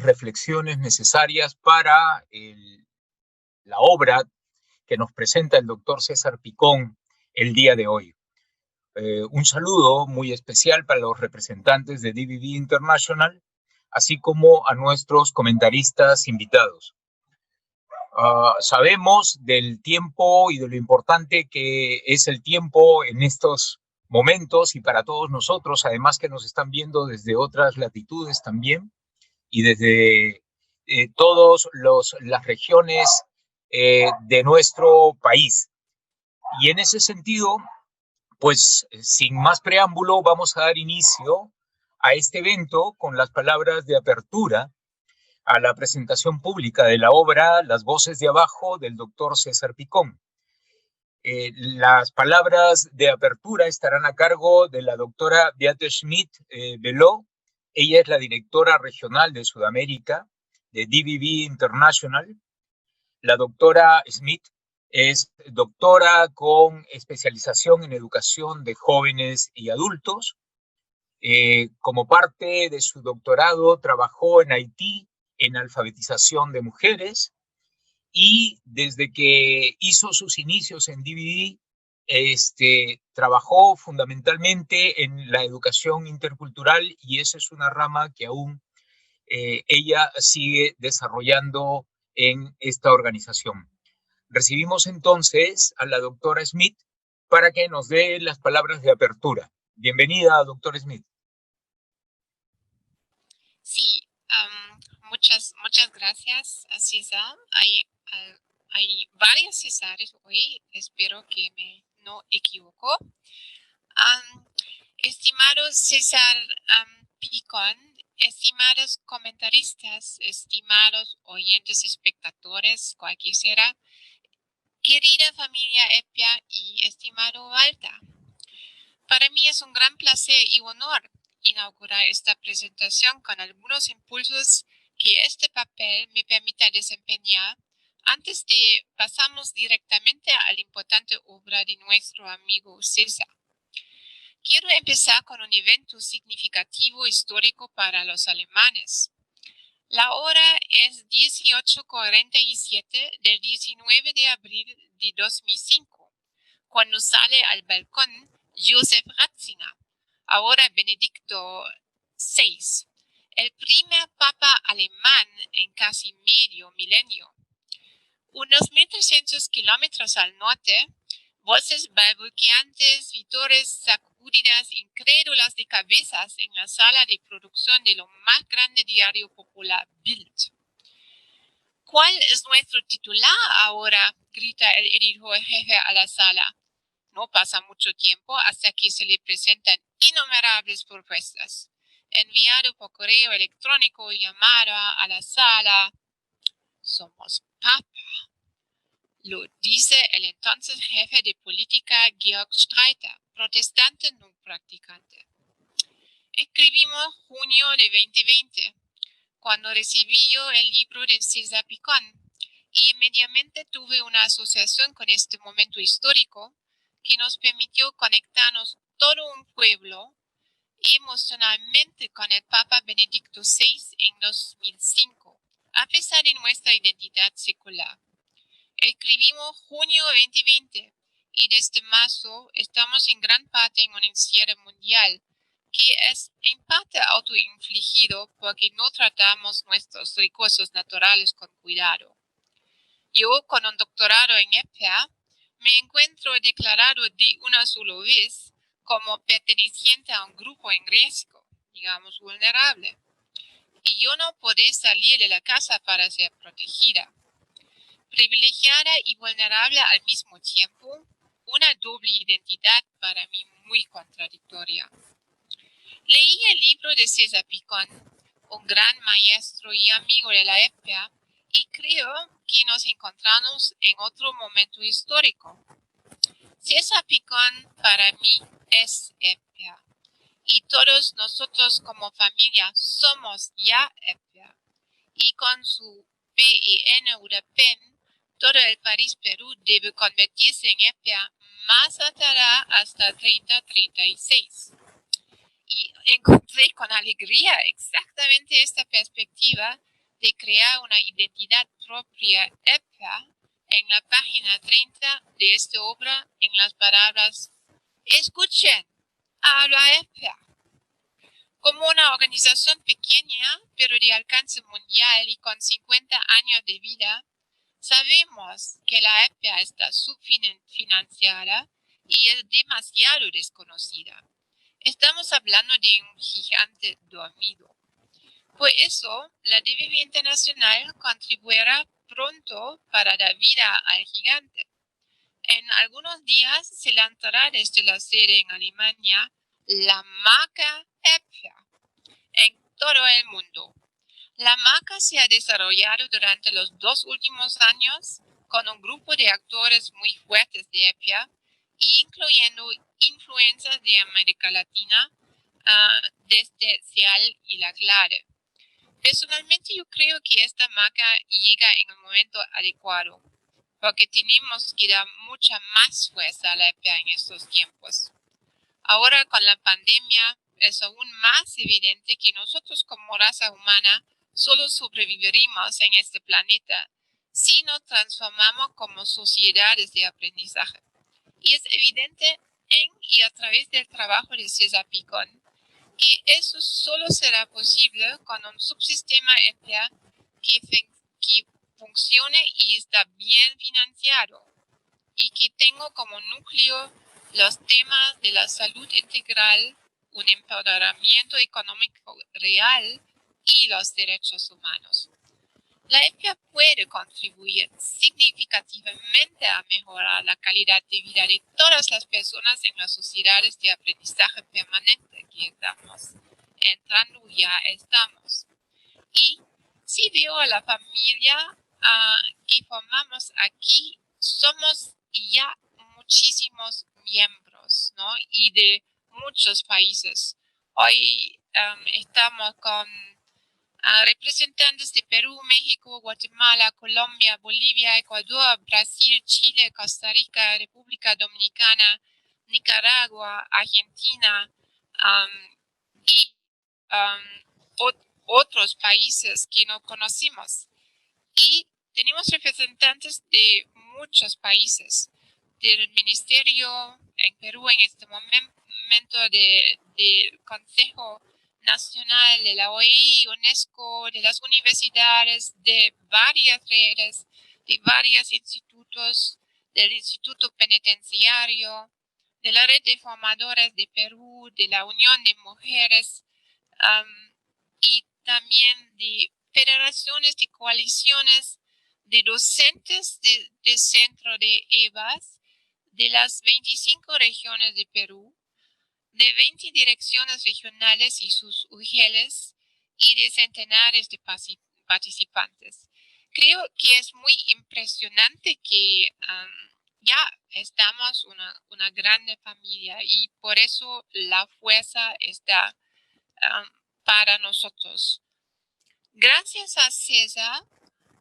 reflexiones necesarias para la obra que nos presenta el doctor César Picón el día de hoy. Un saludo muy especial para los representantes de DBV International, así como a nuestros comentaristas invitados. Sabemos del tiempo y de lo importante que es el tiempo en estos momentos y para todos nosotros, además que nos están viendo desde otras latitudes también y desde todas las regiones de nuestro país. Y en ese sentido, pues sin más preámbulo, vamos a dar inicio a este evento con las palabras de apertura a la presentación pública de la obra Las voces de abajo del doctor César Picón. Las palabras de apertura estarán a cargo de la doctora Beate Schmidt-Beló. Ella es la directora regional de Sudamérica de DBV International. La doctora Schmidt es doctora con especialización en educación de jóvenes y adultos. Como parte de su doctorado, trabajó en Haití en alfabetización de mujeres y desde que hizo sus inicios en DBV, trabajó fundamentalmente en la educación intercultural y esa es una rama que aún ella sigue desarrollando en esta organización. Recibimos entonces a la doctora Smith para que nos dé las palabras de apertura. Bienvenida, doctora Smith. Sí, muchas gracias, César. Hay varios Césares hoy, espero que no equivoco. Estimados César Picón, estimados comentaristas, estimados oyentes, espectadores, cualquiera, querida familia EPIA y estimado Walter. Para mí es un gran placer y honor inaugurar esta presentación con algunos impulsos que este papel me permita desempeñar antes de pasamos directamente a la importante obra de nuestro amigo César. Quiero empezar con un evento significativo histórico para los alemanes. La hora es 18:47 del 19 de abril de 2005, cuando sale al balcón Joseph Ratzinger, ahora Benedicto VI, el primer papa alemán en casi medio milenio. Unos 1.300 kilómetros al norte, voces balbuceantes, vítores, sacudidas incrédulas de cabezas en la sala de producción de lo más grande diario popular, Bild. ¿Cuál es nuestro titular ahora?, grita el editor jefe a la sala. No pasa mucho tiempo hasta que se le presentan innumerables propuestas. Enviado por correo electrónico, llamada a la sala. Somos papa, lo dice el entonces jefe de política Georg Streiter, protestante no practicante. Escribimos junio de 2020, cuando recibí yo el libro de César Picón, y inmediatamente tuve una asociación con este momento histórico que nos permitió conectarnos todo un pueblo emocionalmente con el Papa Benedicto VI en 2005, a pesar de nuestra identidad secular. Escribimos junio 2020 y desde marzo estamos en gran parte en un encierro mundial que es en parte autoinfligido porque no tratamos nuestros recursos naturales con cuidado. Yo, con un doctorado en EPIA, me encuentro declarado de una sola vez como perteneciente a un grupo en riesgo, digamos vulnerable. Y yo no puedo salir de la casa para ser protegida. Privilegiada y vulnerable al mismo tiempo, una doble identidad para mí muy contradictoria. Leí el libro de César Picón, un gran maestro y amigo de la EPIA, y creo que nos encontramos en otro momento histórico. César Picón para mí es EPIA, y todos nosotros como familia somos ya EPIA, y con su PEN UDPEN, todo el país Perú debe convertirse en EPIA más tardar hasta 2036. Y encontré con alegría exactamente esta perspectiva de crear una identidad propia EPIA en la página 30 de esta obra en las palabras escuchen a la EPIA. Como una organización pequeña, pero de alcance mundial y con 50 años de vida, sabemos que la EPIA está subfinanciada y es demasiado desconocida. Estamos hablando de un gigante dormido. Por eso, la DVB Internacional contribuirá pronto para dar vida al gigante. En algunos días se lanzará desde la sede en Alemania la marca EPIA en todo el mundo. La marca se ha desarrollado durante los 2 últimos años con un grupo de actores muy fuertes de EPIA, incluyendo influencers de América Latina, desde SEAL y La Clave. Personalmente yo creo que esta marca llega en el momento adecuado, porque tenemos que dar mucha más fuerza a la EPIA en estos tiempos. Ahora con la pandemia es aún más evidente que nosotros como raza humana solo sobreviviremos en este planeta si nos transformamos como sociedades de aprendizaje. Y es evidente en y a través del trabajo de César Picón que eso solo será posible con un subsistema EPIA que funcione y está bien financiado y que tenga como núcleo los temas de la salud integral, un empoderamiento económico real y los derechos humanos. La EPIA puede contribuir significativamente a mejorar la calidad de vida de todas las personas en las sociedades de aprendizaje permanente que estamos. Y si veo a la familia que formamos aquí, somos ya muchísimos miembros, ¿no? Y de muchos países. Hoy estamos con representantes de Perú, México, Guatemala, Colombia, Bolivia, Ecuador, Brasil, Chile, Costa Rica, República Dominicana, Nicaragua, Argentina y otros países que no conocimos. Y tenemos representantes de muchos países, del Ministerio en Perú en este momento del Consejo Nacional de la OEI, UNESCO, de las universidades, de varias redes, de varios institutos, del Instituto Penitenciario, de la Red de Formadores de Perú, de la Unión de Mujeres y también de federaciones, de coaliciones, de docentes del centro de EVAS, de las 25 regiones de Perú, de 20 direcciones regionales y sus UGLs y de centenares de participantes. Creo que es muy impresionante que ya estamos una grande familia y por eso la fuerza está para nosotros. Gracias a César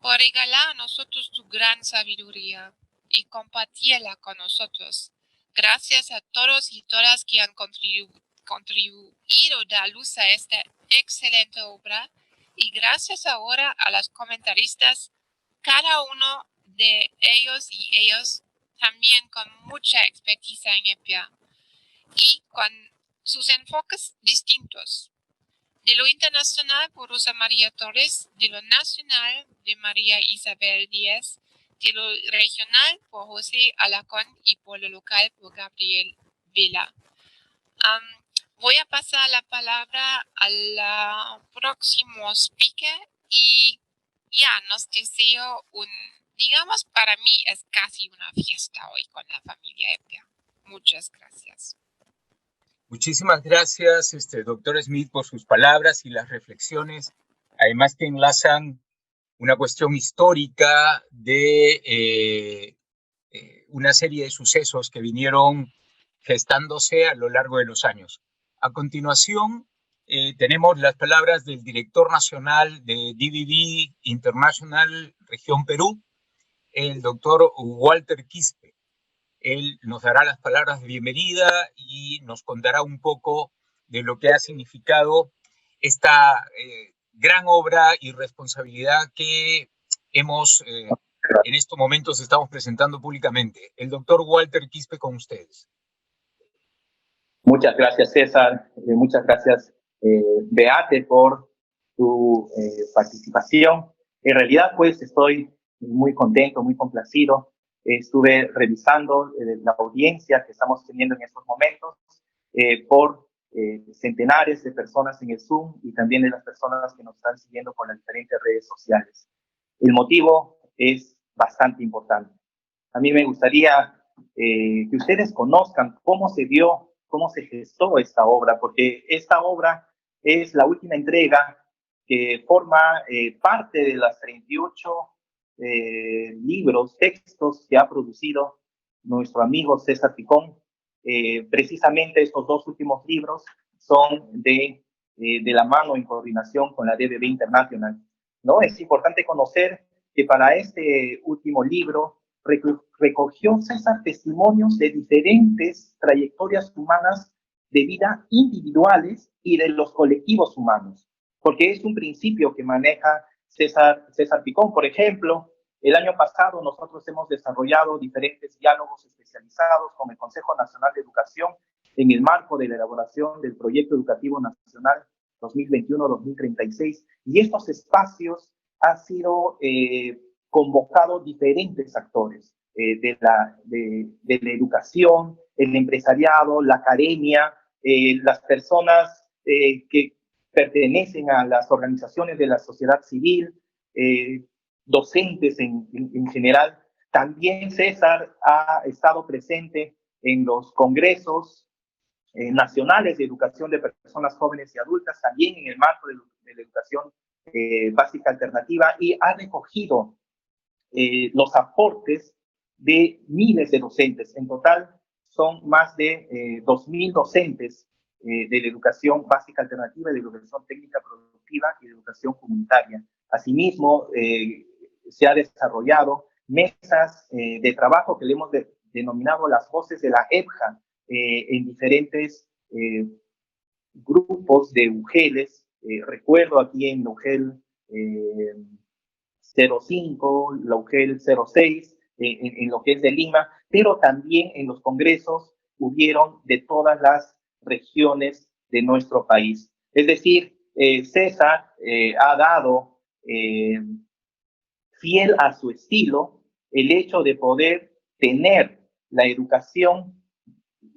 por regalar a nosotros tu gran sabiduría y compartirla con nosotros. Gracias a todos y todas que han contribuido a dar luz a esta excelente obra y gracias ahora a los comentaristas, cada uno de ellos y ellos también con mucha experticia en EPIA y con sus enfoques distintos. De lo internacional por Rosa María Torres, de lo nacional de María Isabel Díaz, de lo regional por José Alacón y por lo local por Gabriel Vela. Voy a pasar la palabra al próximo speaker y ya nos deseo digamos, para mí es casi una fiesta hoy con la familia EPIA. Muchas gracias. Muchísimas gracias, doctor Smith, por sus palabras y las reflexiones, además que enlazan una cuestión histórica de una serie de sucesos que vinieron gestándose a lo largo de los años. A continuación, tenemos las palabras del director nacional de DVB International Región Perú, el doctor Walter Quispe. Él nos dará las palabras de bienvenida y nos contará un poco de lo que ha significado esta gran obra y responsabilidad que hemos, en estos momentos estamos presentando públicamente. El doctor Walter Quispe con ustedes. Muchas gracias, César. Muchas gracias, Beate, por tu participación. En realidad, pues, estoy muy contento, muy complacido. Estuve revisando la audiencia que estamos teniendo en estos momentos por centenares de personas en el Zoom y también de las personas que nos están siguiendo por las diferentes redes sociales. El motivo es bastante importante. A mí me gustaría que ustedes conozcan cómo se dio, cómo se gestó esta obra, porque esta obra es la última entrega que forma parte de las 38 libros, textos que ha producido nuestro amigo César Picón. Precisamente estos dos últimos libros son de la mano en coordinación con la DBB International, ¿no? Es importante conocer que para este último libro recogió César testimonios de diferentes trayectorias humanas de vida individuales y de los colectivos humanos, porque es un principio que maneja César Picón. Por ejemplo, el año pasado nosotros hemos desarrollado diferentes diálogos especializados con el Consejo Nacional de Educación en el marco de la elaboración del Proyecto Educativo Nacional 2021-2036, y estos espacios han sido convocado diferentes actores de la educación, el empresariado, la academia, las personas que pertenecen a las organizaciones de la sociedad civil, docentes en general. También César ha estado presente en los congresos nacionales de educación de personas jóvenes y adultas, también en el marco de la educación básica alternativa, y ha recogido los aportes de miles de docentes. En total son más de 2.000 docentes de la educación básica alternativa, de la educación técnica productiva y de educación comunitaria. Asimismo, se ha desarrollado mesas de trabajo que le hemos denominado las voces de la EPJA en diferentes grupos de UGELes. Recuerdo aquí en UGEL 05, la UGEL 06, en lo que es de Lima, pero también en los congresos hubieron de todas las regiones de nuestro país. Es decir, César ha dado, fiel a su estilo, el hecho de poder tener la educación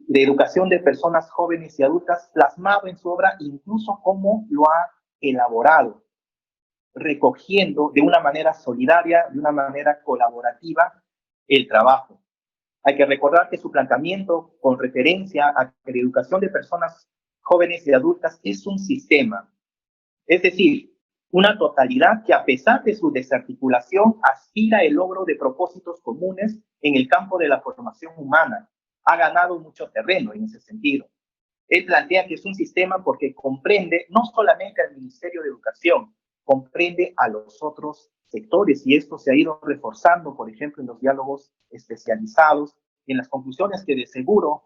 de personas jóvenes y adultas plasmado en su obra, incluso cómo lo ha elaborado, recogiendo de una manera solidaria, de una manera colaborativa, el trabajo. Hay que recordar que su planteamiento con referencia a que la educación de personas jóvenes y adultas es un sistema, es decir, una totalidad que, a pesar de su desarticulación, aspira al logro de propósitos comunes en el campo de la formación humana. Ha ganado mucho terreno en ese sentido. Él plantea que es un sistema porque comprende no solamente al Ministerio de Educación, comprende a los otros sectores, y esto se ha ido reforzando, por ejemplo, en los diálogos especializados, en las conclusiones que de seguro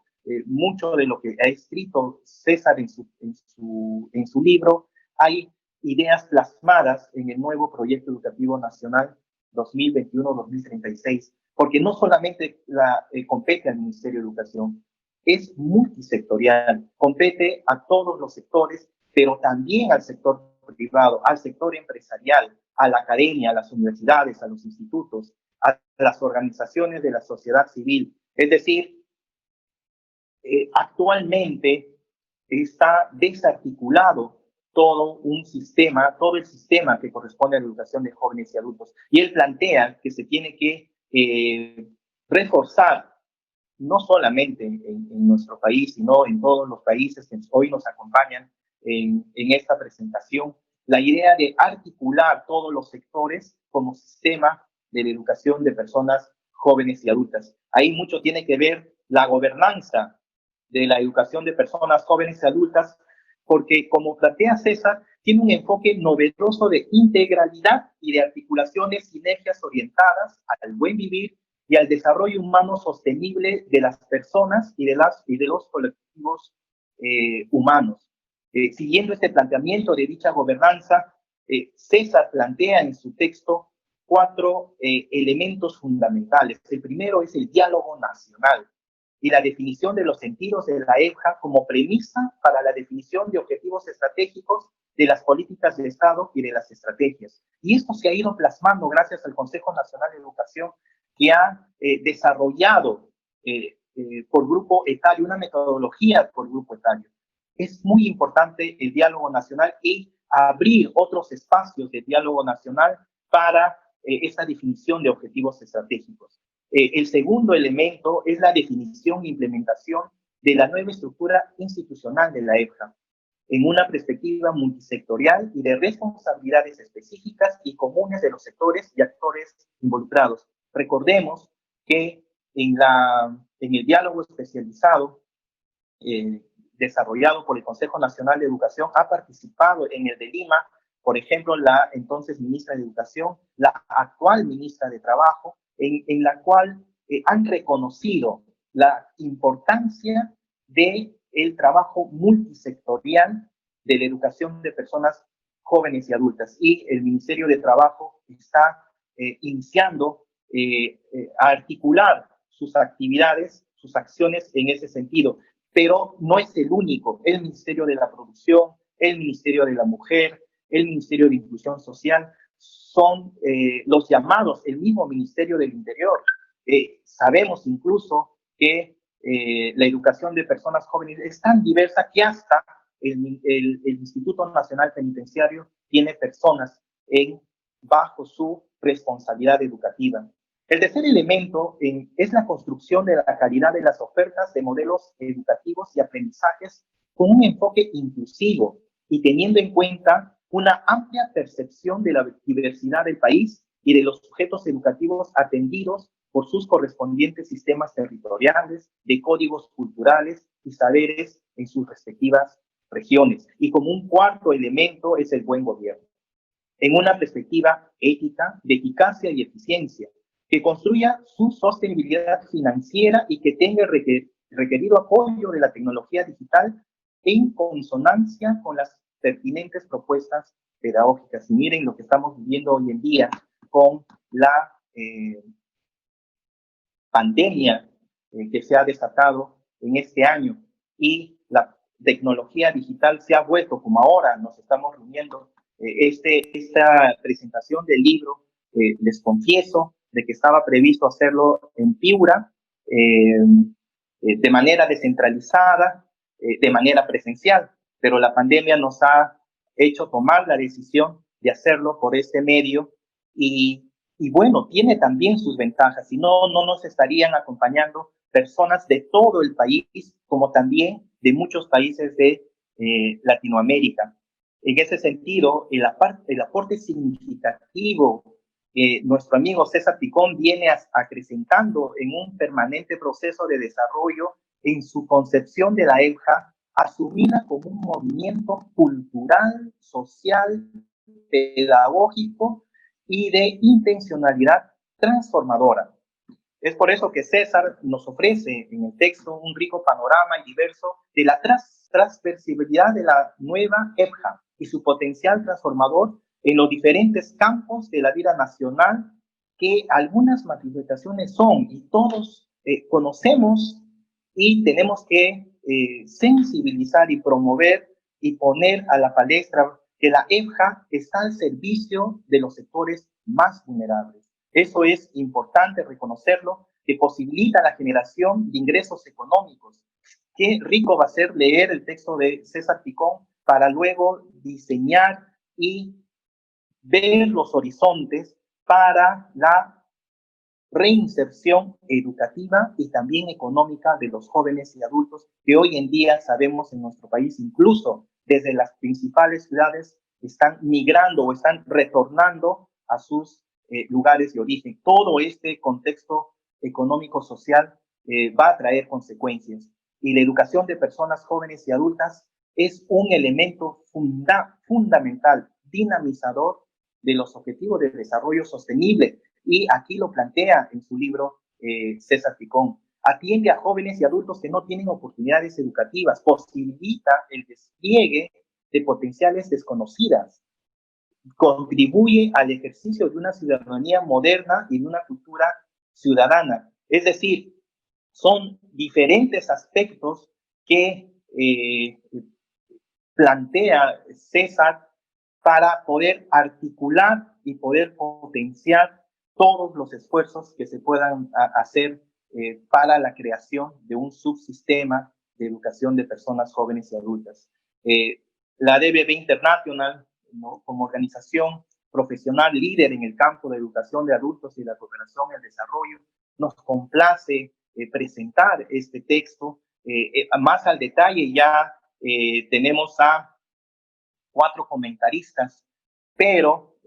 mucho de lo que ha escrito César en su libro, hay ideas plasmadas en el nuevo Proyecto Educativo Nacional 2021-2036, porque no solamente compete al Ministerio de Educación, es multisectorial, compete a todos los sectores, pero también al sector privado, al sector empresarial, a la academia, a las universidades, a los institutos, a las organizaciones de la sociedad civil. Es decir, actualmente está desarticulado todo un sistema, todo el sistema que corresponde a la educación de jóvenes y adultos. Y él plantea que se tiene que reforzar, no solamente en nuestro país, sino en todos los países que hoy nos acompañan en esta presentación, la idea de articular todos los sectores como sistema de la educación de personas jóvenes y adultas. Ahí mucho tiene que ver la gobernanza de la educación de personas jóvenes y adultas, porque, como plantea César, tiene un enfoque novedoso de integralidad y de articulaciones, sinergias orientadas al buen vivir y al desarrollo humano sostenible de las personas y de los colectivos humanos. Siguiendo este planteamiento de dicha gobernanza, César plantea en su texto cuatro elementos fundamentales. El primero es el diálogo nacional y la definición de los sentidos de la EFJA como premisa para la definición de objetivos estratégicos de las políticas de Estado y de las estrategias. Y esto se ha ido plasmando gracias al Consejo Nacional de Educación, que ha desarrollado por grupo etario, una metodología por grupo etario. Es muy importante el diálogo nacional y abrir otros espacios de diálogo nacional para esta definición de objetivos estratégicos. El segundo elemento es la definición e implementación de la nueva estructura institucional de la EFJA, en una perspectiva multisectorial y de responsabilidades específicas y comunes de los sectores y actores involucrados. Recordemos que en el diálogo especializado desarrollado por el Consejo Nacional de Educación ha participado en el de Lima, por ejemplo, la entonces ministra de Educación, la actual ministra de Trabajo, en la cual han reconocido la importancia del trabajo multisectorial de la educación de personas jóvenes y adultas. Y el Ministerio de Trabajo está iniciando a articular sus actividades, sus acciones en ese sentido. Pero no es el único. El Ministerio de la Producción, el Ministerio de la Mujer, el Ministerio de Inclusión Social, son los llamados, el mismo Ministerio del Interior. Sabemos incluso que la educación de personas jóvenes es tan diversa que hasta el Instituto Nacional Penitenciario tiene personas bajo su responsabilidad educativa. El tercer elemento es la construcción de la calidad de las ofertas de modelos educativos y aprendizajes con un enfoque inclusivo y teniendo en cuenta una amplia percepción de la diversidad del país y de los sujetos educativos atendidos por sus correspondientes sistemas territoriales, de códigos culturales y saberes en sus respectivas regiones. Y como un cuarto elemento es el buen gobierno, en una perspectiva ética, de eficacia y eficiencia, que construya su sostenibilidad financiera y que tenga el requerido apoyo de la tecnología digital en consonancia con las pertinentes propuestas pedagógicas. Y miren lo que estamos viviendo hoy en día con la pandemia que se ha desatado en este año, y la tecnología digital se ha vuelto, como ahora nos estamos reuniendo, esta presentación del libro, les confieso de que estaba previsto hacerlo en Piura, de manera descentralizada, de manera presencial, pero la pandemia nos ha hecho tomar la decisión de hacerlo por este medio y bueno, tiene también sus ventajas, si no nos estarían acompañando personas de todo el país, como también de muchos países de Latinoamérica. En ese sentido, el aporte significativo nuestro amigo César Picón viene acrecentando en un permanente proceso de desarrollo en su concepción de la EFJA, asumida como un movimiento cultural, social, pedagógico y de intencionalidad transformadora. Es por eso que César nos ofrece en el texto un rico panorama y diverso de la transversibilidad de la nueva EFJA y su potencial transformador en los diferentes campos de la vida nacional, que algunas manifestaciones son, y todos conocemos, y tenemos que sensibilizar y promover y poner a la palestra que la EFJA está al servicio de los sectores más vulnerables. Eso es importante reconocerlo, que posibilita la generación de ingresos económicos. Qué rico va a ser leer el texto de César Picón para luego diseñar y ver los horizontes para la reinserción educativa y también económica de los jóvenes y adultos que hoy en día sabemos en nuestro país, incluso desde las principales ciudades, están migrando o están retornando a sus lugares de origen. Todo este contexto económico-social va a traer consecuencias, y la educación de personas jóvenes y adultas es un elemento fundamental, dinamizador de los objetivos de desarrollo sostenible, y aquí lo plantea en su libro César Picón. Atiende a jóvenes y adultos que no tienen oportunidades educativas, posibilita el despliegue de potenciales desconocidas, contribuye al ejercicio de una ciudadanía moderna y de una cultura ciudadana. Es decir, son diferentes aspectos que plantea César para poder articular y poder potenciar todos los esfuerzos que se puedan hacer para la creación de un subsistema de educación de personas jóvenes y adultas. La DBB International, ¿no?, como organización profesional líder en el campo de educación de adultos y la cooperación y el desarrollo, nos complace presentar este texto. Más al detalle ya tenemos a 4 comentaristas, pero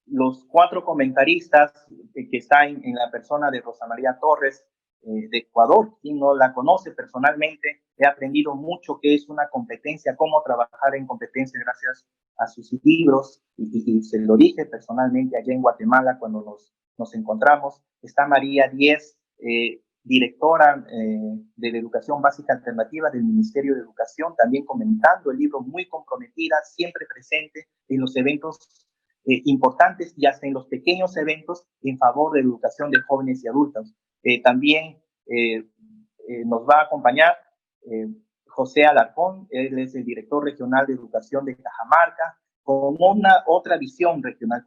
los 4 comentaristas que están en la persona de Rosa María Torres, de Ecuador, quien no la conoce personalmente, he aprendido mucho que es una competencia, cómo trabajar en competencia gracias a sus libros, y se lo dije personalmente allá en Guatemala cuando nos encontramos. Está María Díez, directora de la Educación Básica Alternativa del Ministerio de Educación, también comentando el libro, muy comprometida, siempre presente en los eventos importantes y hasta en los pequeños eventos en favor de la educación de jóvenes y adultos. También nos va a acompañar José Alarcón, él es el director regional de educación de Cajamarca, con una otra visión regional,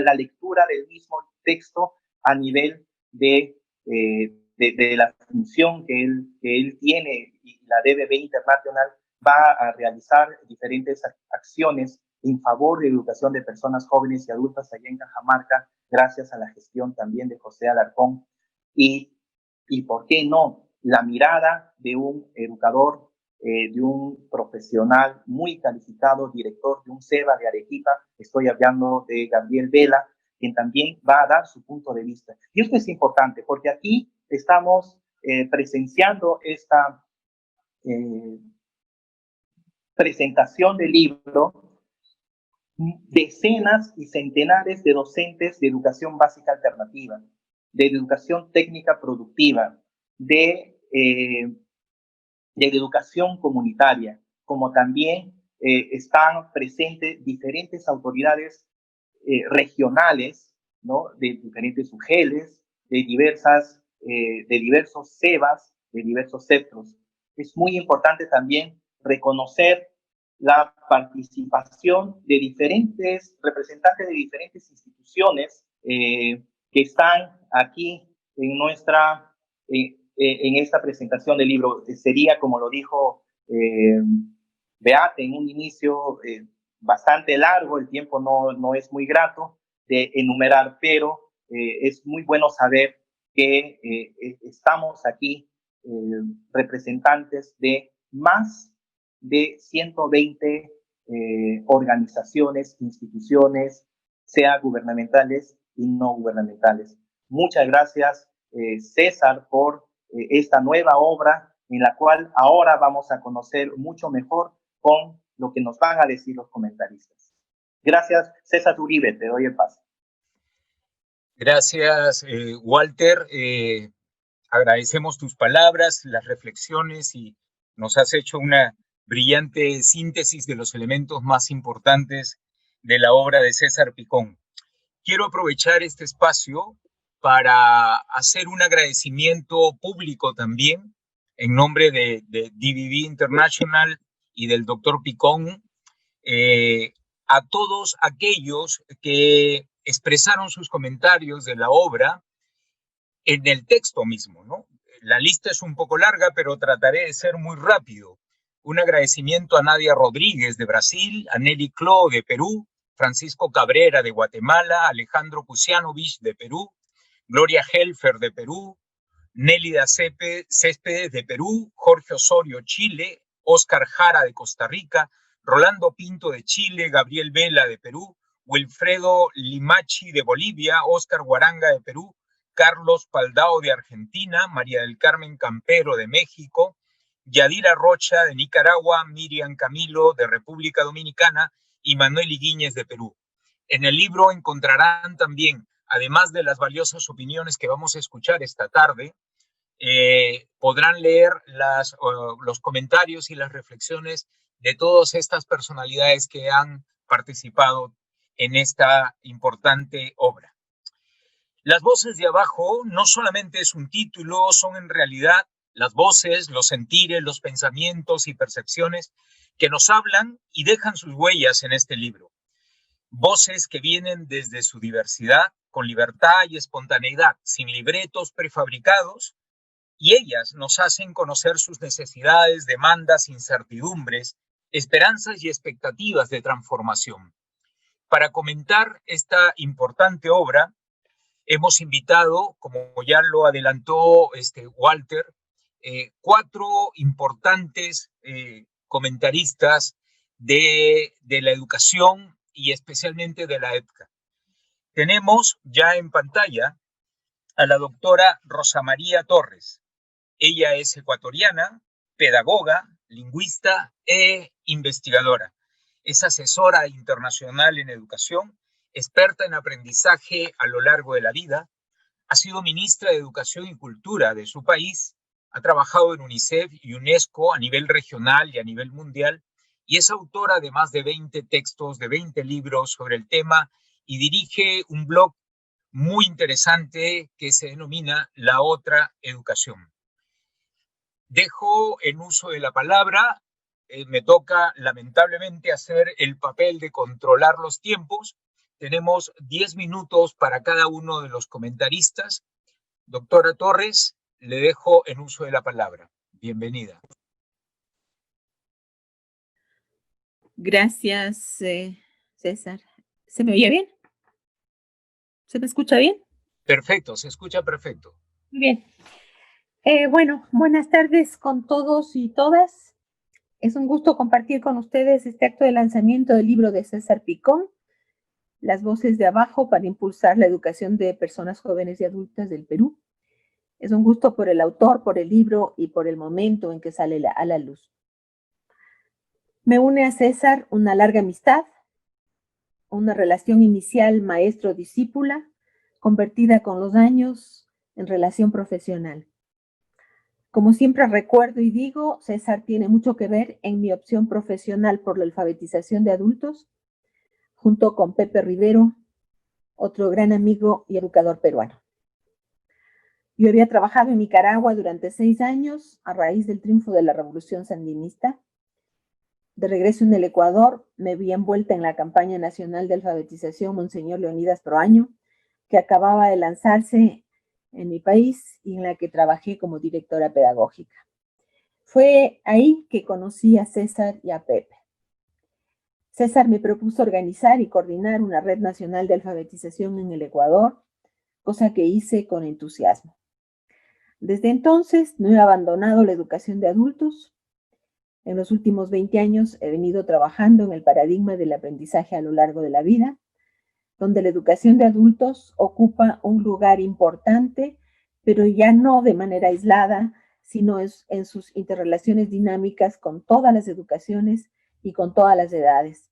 la lectura del mismo texto a nivel de la función que él tiene, y la DBB International va a realizar diferentes acciones en favor de la educación de personas jóvenes y adultas allá en Cajamarca, gracias a la gestión también de José Alarcón. Y ¿por qué no? La mirada de un educador, de un profesional muy calificado, director de un SEBA de Arequipa, estoy hablando de Gabriel Vela, quien también va a dar su punto de vista. Y esto es importante porque aquí estamos presenciando esta presentación del libro, decenas y centenares de docentes de educación básica alternativa, de educación técnica productiva, de educación comunitaria, como también están presentes diferentes autoridades regionales, ¿no?, de diferentes UGELes, de diversos SEBAs, de diversos centros. Es muy importante también reconocer la participación de diferentes representantes de diferentes instituciones que están aquí en esta presentación del libro. Sería, como lo dijo Beate en un inicio, bastante largo, el tiempo no es muy grato de enumerar, pero es muy bueno saber que estamos aquí representantes de más de 120 organizaciones, instituciones, sea gubernamentales y no gubernamentales. Muchas gracias, César, por esta nueva obra en la cual ahora vamos a conocer mucho mejor con lo que nos van a decir los comentaristas. Gracias, César Uribe, te doy el paso. Gracias, Walter. Agradecemos tus palabras, las reflexiones, y nos has hecho una brillante síntesis de los elementos más importantes de la obra de César Picón. Quiero aprovechar este espacio para hacer un agradecimiento público también en nombre de DBB International y del doctor Picón, a todos aquellos que expresaron sus comentarios de la obra en el texto mismo, ¿no? La lista es un poco larga, pero trataré de ser muy rápido. Un agradecimiento a Nadia Rodríguez de Brasil, a Nelly Cló de Perú, Francisco Cabrera de Guatemala, Alejandro Kusianovich de Perú, Gloria Helfer de Perú, Nélida Céspedes de Perú, Jorge Osorio, Chile, Oscar Jara de Costa Rica, Rolando Pinto de Chile, Gabriel Vela de Perú, Wilfredo Limachi de Bolivia, Oscar Guaranga de Perú, Carlos Paldao de Argentina, María del Carmen Campero de México, Yadira Rocha de Nicaragua, Miriam Camilo de República Dominicana y Manuel Higuíñez de Perú. En el libro encontrarán también, además de las valiosas opiniones que vamos a escuchar esta tarde, podrán leer los comentarios y las reflexiones de todas estas personalidades que han participado en esta importante obra. Las voces de abajo no solamente es un título, son en realidad las voces, los sentires, los pensamientos y percepciones que nos hablan y dejan sus huellas en este libro. Voces que vienen desde su diversidad, con libertad y espontaneidad, sin libretos prefabricados, y ellas nos hacen conocer sus necesidades, demandas, incertidumbres, esperanzas y expectativas de transformación. Para comentar esta importante obra, hemos invitado, como ya lo adelantó Walter, 4 importantes comentaristas de la educación y especialmente de la ética. Tenemos ya en pantalla a la doctora Rosa María Torres. Ella es ecuatoriana, pedagoga, lingüista e investigadora. Es asesora internacional en educación, experta en aprendizaje a lo largo de la vida. Ha sido ministra de Educación y Cultura de su país. Ha trabajado en UNICEF y UNESCO a nivel regional y a nivel mundial. Y es autora de más de 20 textos, de 20 libros sobre el tema y dirige un blog muy interesante que se denomina La Otra Educación. Dejo en uso de la palabra, me toca lamentablemente hacer el papel de controlar los tiempos. Tenemos 10 minutos para cada uno de los comentaristas. Doctora Torres, le dejo en uso de la palabra. Bienvenida. Gracias, César. ¿Se me oye bien? ¿Se me escucha bien? Perfecto, se escucha perfecto. Muy bien. Bueno, buenas tardes con todos y todas. Es un gusto compartir con ustedes este acto de lanzamiento del libro de César Picón, Las voces de abajo para impulsar la educación de personas jóvenes y adultas del Perú. Es un gusto por el autor, por el libro y por el momento en que sale a la luz. Me une a César una larga amistad, una relación inicial maestro-discípula, convertida con los años en relación profesional. Como siempre recuerdo y digo, César tiene mucho que ver en mi opción profesional por la alfabetización de adultos, junto con Pepe Rivero, otro gran amigo y educador peruano. Yo había trabajado en Nicaragua durante 6 años a raíz del triunfo de la revolución sandinista. De regreso en el Ecuador, me vi envuelta en la campaña nacional de alfabetización Monseñor Leonidas Proaño, que acababa de lanzarse en mi país y en la que trabajé como directora pedagógica. Fue ahí que conocí a César y a Pepe. César me propuso organizar y coordinar una red nacional de alfabetización en el Ecuador, cosa que hice con entusiasmo. Desde entonces no he abandonado la educación de adultos. En los últimos 20 años he venido trabajando en el paradigma del aprendizaje a lo largo de la vida, donde la educación de adultos ocupa un lugar importante, pero ya no de manera aislada, sino en sus interrelaciones dinámicas con todas las educaciones y con todas las edades,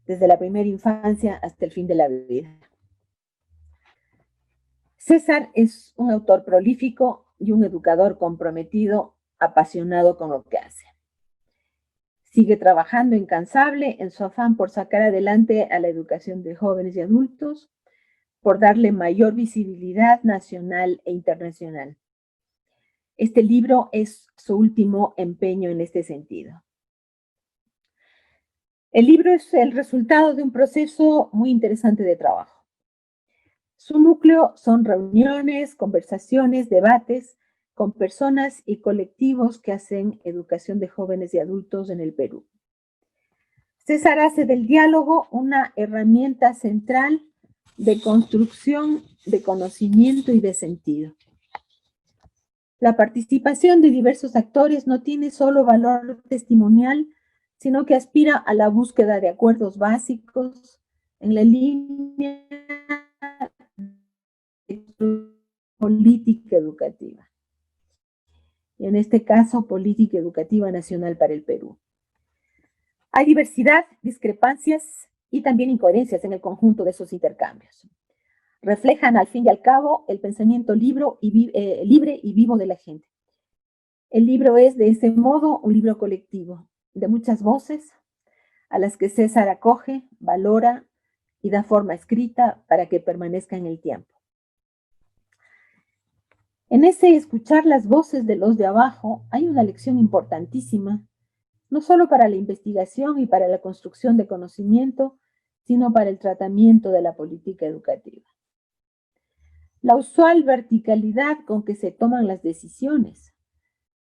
desde la primera infancia hasta el fin de la vida. César es un autor prolífico y un educador comprometido, apasionado con lo que hace. Sigue trabajando incansable en su afán por sacar adelante a la educación de jóvenes y adultos, por darle mayor visibilidad nacional e internacional. Este libro es su último empeño en este sentido. El libro es el resultado de un proceso muy interesante de trabajo. Su núcleo son reuniones, conversaciones, debates con personas y colectivos que hacen educación de jóvenes y adultos en el Perú. César hace del diálogo una herramienta central de construcción de conocimiento y de sentido. La participación de diversos actores no tiene solo valor testimonial, sino que aspira a la búsqueda de acuerdos básicos en la línea de política educativa. Y en este caso, política educativa nacional para el Perú. Hay diversidad, discrepancias y también incoherencias en el conjunto de esos intercambios. Reflejan al fin y al cabo el pensamiento libre y vivo de la gente. El libro es de ese modo un libro colectivo, de muchas voces, a las que César acoge, valora y da forma escrita para que permanezca en el tiempo. En ese escuchar las voces de los de abajo hay una lección importantísima, no solo para la investigación y para la construcción de conocimiento, sino para el tratamiento de la política educativa. La usual verticalidad con que se toman las decisiones,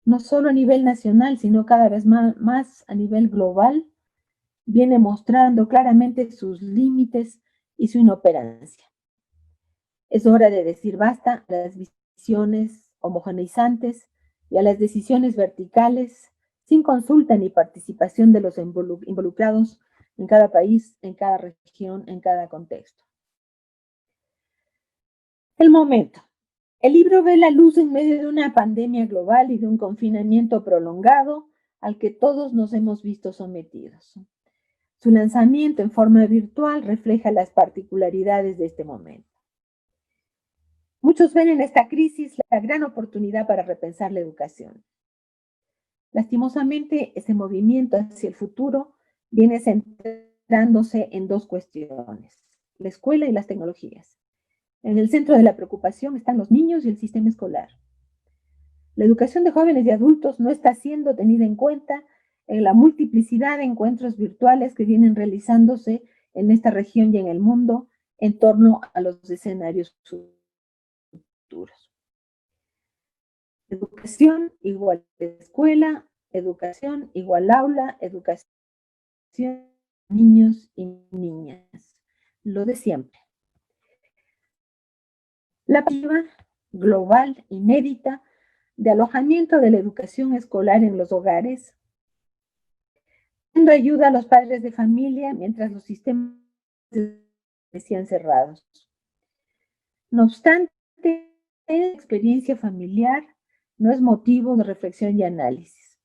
no solo a nivel nacional, sino cada vez más a nivel global, viene mostrando claramente sus límites y su inoperancia. Es hora de decir basta a las visiones homogeneizantes y a las decisiones verticales sin consulta ni participación de los involucrados en cada país, en cada región, en cada contexto. El momento. El libro ve la luz en medio de una pandemia global y de un confinamiento prolongado al que todos nos hemos visto sometidos. Su lanzamiento en forma virtual refleja las particularidades de este momento. Muchos ven en esta crisis la gran oportunidad para repensar la educación. Lastimosamente, ese movimiento hacia el futuro viene centrándose en dos cuestiones: la escuela y las tecnologías. En el centro de la preocupación están los niños y el sistema escolar. La educación de jóvenes y adultos no está siendo tenida en cuenta en la multiplicidad de encuentros virtuales que vienen realizándose en esta región y en el mundo en torno a los escenarios futuros. Educación igual escuela, educación igual aula, educación niños y niñas. Lo de siempre. La perspectiva global, inédita, de alojamiento de la educación escolar en los hogares, dando ayuda a los padres de familia mientras los sistemas decían cerrados. No obstante, la experiencia familiar no es motivo de reflexión y análisis.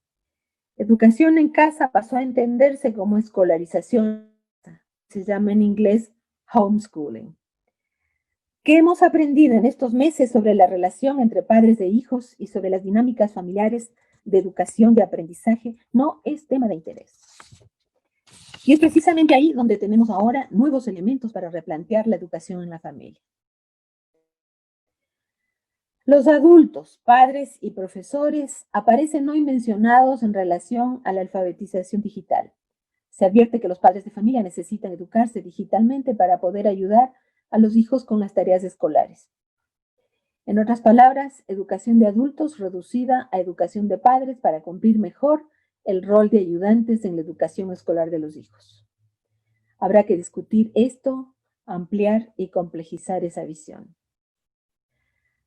Educación en casa pasó a entenderse como escolarización, se llama en inglés homeschooling. ¿Qué hemos aprendido en estos meses sobre la relación entre padres e hijos y sobre las dinámicas familiares de educación y aprendizaje? No es tema de interés. Y es precisamente ahí donde tenemos ahora nuevos elementos para replantear la educación en la familia. Los adultos, padres y profesores aparecen hoy mencionados en relación a la alfabetización digital. Se advierte que los padres de familia necesitan educarse digitalmente para poder ayudar a los hijos con las tareas escolares. En otras palabras, educación de adultos reducida a educación de padres para cumplir mejor el rol de ayudantes en la educación escolar de los hijos. Habrá que discutir esto, ampliar y complejizar esa visión.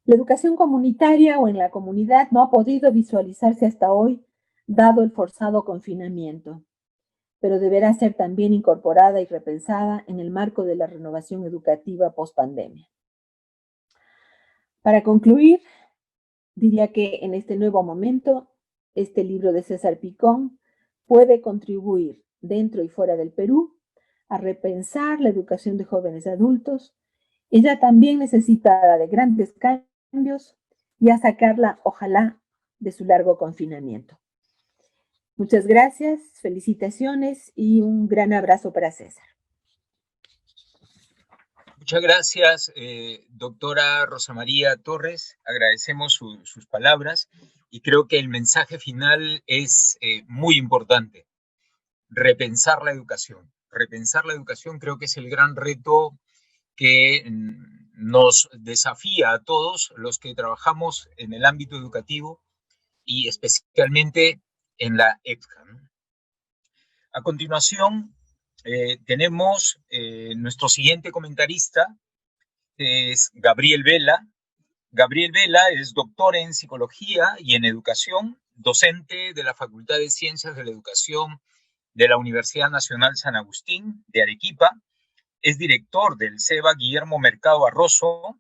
La educación comunitaria o en la comunidad no ha podido visualizarse hasta hoy, dado el forzado confinamiento, pero deberá ser también incorporada y repensada en el marco de la renovación educativa post-pandemia. Para concluir, diría que en este nuevo momento, este libro de César Picón puede contribuir dentro y fuera del Perú a repensar la educación de jóvenes y adultos, ella también necesitada de grandes cambios y a sacarla, ojalá, de su largo confinamiento. Muchas gracias, felicitaciones y un gran abrazo para César. Muchas gracias, doctora Rosa María Torres. Agradecemos sus palabras y creo que el mensaje final es muy importante. Repensar la educación. Repensar la educación creo que es el gran reto que nos desafía a todos los que trabajamos en el ámbito educativo y especialmente en la EPCA, ¿no? A continuación, tenemos nuestro siguiente comentarista, que es Gabriel Vela. Gabriel Vela es doctor en psicología y en educación, docente de la Facultad de Ciencias de la Educación de la Universidad Nacional San Agustín de Arequipa. Es director del CEBA Guillermo Mercado Barroso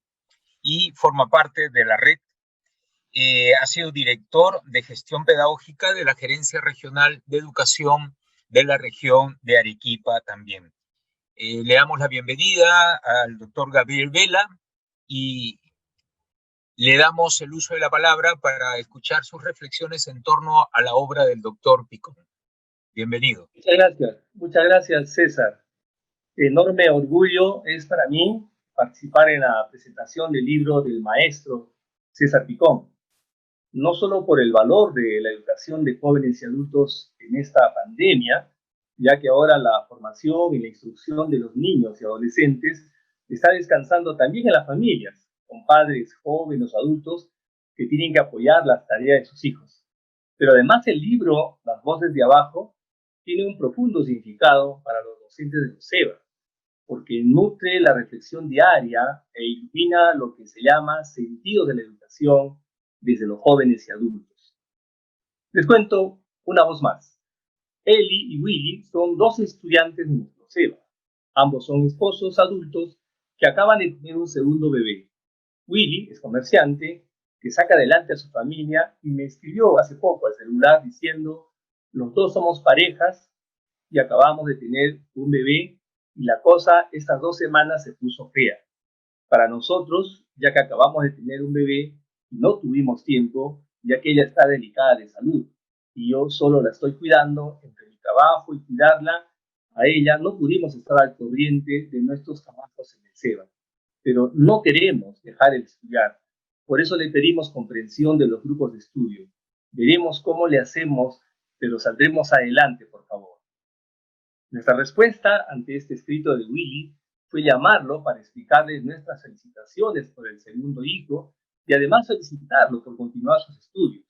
y forma parte de la red. Ha sido director de gestión pedagógica de la Gerencia Regional de Educación de la región de Arequipa también. Le damos la bienvenida al doctor Gabriel Vela y le damos el uso de la palabra para escuchar sus reflexiones en torno a la obra del doctor Picón. Bienvenido. Muchas gracias César. Enorme orgullo es para mí participar en la presentación del libro del maestro César Picón, no solo por el valor de la educación de jóvenes y adultos en esta pandemia, ya que ahora la formación y la instrucción de los niños y adolescentes está descansando también en las familias, con padres jóvenes o adultos que tienen que apoyar las tareas de sus hijos. Pero además el libro Las voces de abajo tiene un profundo significado para los docentes de CEBA, porque nutre la reflexión diaria e ilumina lo que se llama sentido de la educación desde los jóvenes y adultos. Les cuento una voz más. Eli y Willy son dos estudiantes de nuestro CEBA. Ambos son esposos adultos que acaban de tener un segundo bebé. Willy es comerciante que saca adelante a su familia y me escribió hace poco al celular diciendo: los dos somos parejas y acabamos de tener un bebé y la cosa estas 2 semanas se puso fea. Para nosotros, ya que acabamos de tener un bebé y no tuvimos tiempo, ya que ella está delicada de salud y yo solo la estoy cuidando entre mi trabajo y cuidarla a ella, no pudimos estar al corriente de nuestros trabajos en el CEBA. Pero no queremos dejar de estudiar. Por eso le pedimos comprensión de los grupos de estudio. Veremos cómo le hacemos, pero saldremos adelante, por favor. Nuestra respuesta ante este escrito de Willy fue llamarlo para explicarle nuestras felicitaciones por el segundo hijo y además felicitarlo por continuar sus estudios,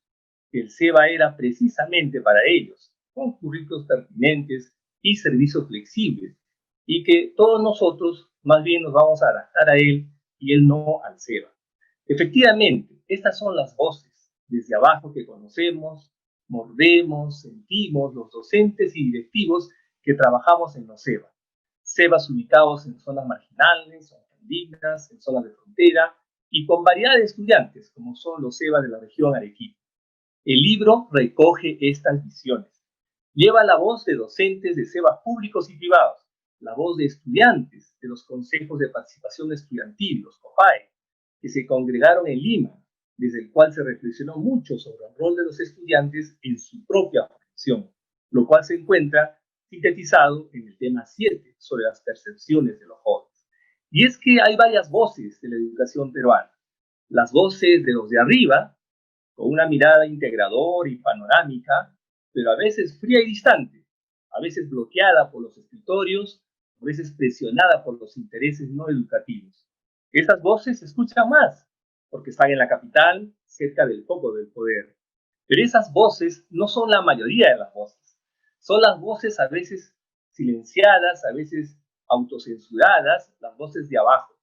que el CEBA era precisamente para ellos, con currículos pertinentes y servicios flexibles, y que todos nosotros más bien nos vamos a adaptar a él y él no al CEBA. Efectivamente, estas son las voces desde abajo que conocemos, mordemos, sentimos los docentes y directivos que trabajamos en los CEBA. CEBAs ubicados en zonas marginales, zonas indígenas, en zonas de frontera y con variedad de estudiantes, como son los CEBAs de la región Arequipa. El libro recoge estas visiones. Lleva la voz de docentes de CEBAs públicos y privados, la voz de estudiantes de los consejos de participación estudiantil, los COPAE, que se congregaron en Lima, desde el cual se reflexionó mucho sobre el rol de los estudiantes en su propia formación, lo cual se encuentra sintetizado en el tema 7 sobre las percepciones de los jóvenes. Y es que hay varias voces de la educación peruana. Las voces de los de arriba, con una mirada integradora y panorámica, pero a veces fría y distante, a veces bloqueada por los escritorios, a veces presionada por los intereses no educativos. Estas voces se escuchan más, porque están en la capital, cerca del foco del poder. Pero esas voces no son la mayoría de las voces. Son las voces a veces silenciadas, a veces autocensuradas, las voces de abajo,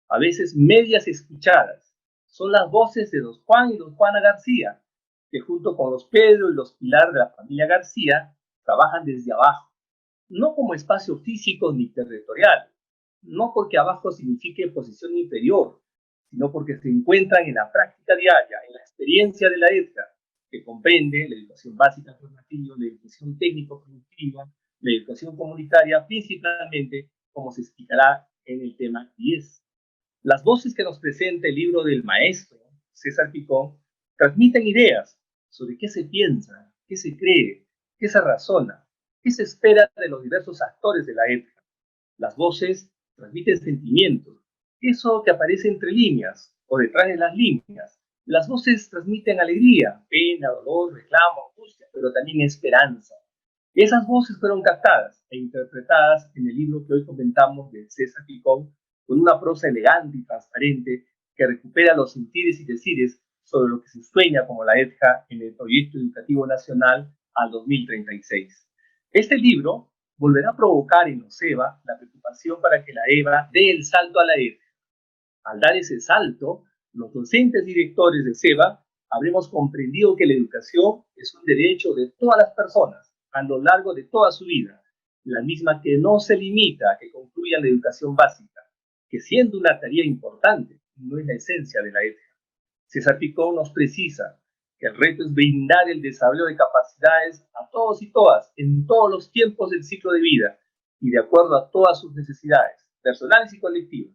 a veces medias escuchadas. Son las voces de los Juan y los Juana García, que junto con los Pedro y los Pilar de la familia García trabajan desde abajo, no como espacio físico ni territorial, no porque abajo signifique posición inferior, sino porque se encuentran en la práctica diaria, en la experiencia de la EDCA, que comprende la educación básica formativa, la educación técnico-productiva, la educación comunitaria, principalmente, como se explicará en el tema 10. Las voces que nos presenta el libro del maestro César Picón transmiten ideas sobre qué se piensa, qué se cree, qué se razona, qué se espera de los diversos actores de la EDCA. Las voces transmiten sentimientos, eso que aparece entre líneas o detrás de las líneas. Las voces transmiten alegría, pena, dolor, reclamo, angustia, pero también esperanza. Esas voces fueron captadas e interpretadas en el libro que hoy comentamos de César Picón, con una prosa elegante y transparente que recupera los sentires y decires sobre lo que se sueña como la EDCA en el Proyecto Educativo Nacional al 2036. Este libro volverá a provocar en los CEBA la preocupación para que la EVA dé el salto a la EDCA. Al dar ese salto, los docentes directores de CEBA habremos comprendido que la educación es un derecho de todas las personas a lo largo de toda su vida, la misma que no se limita a que concluyan la educación básica, que siendo una tarea importante, no es la esencia de la EDCA. César Picón nos precisa que el reto es brindar el desarrollo de capacidades a todos y todas en todos los tiempos del ciclo de vida y de acuerdo a todas sus necesidades, personales y colectivas.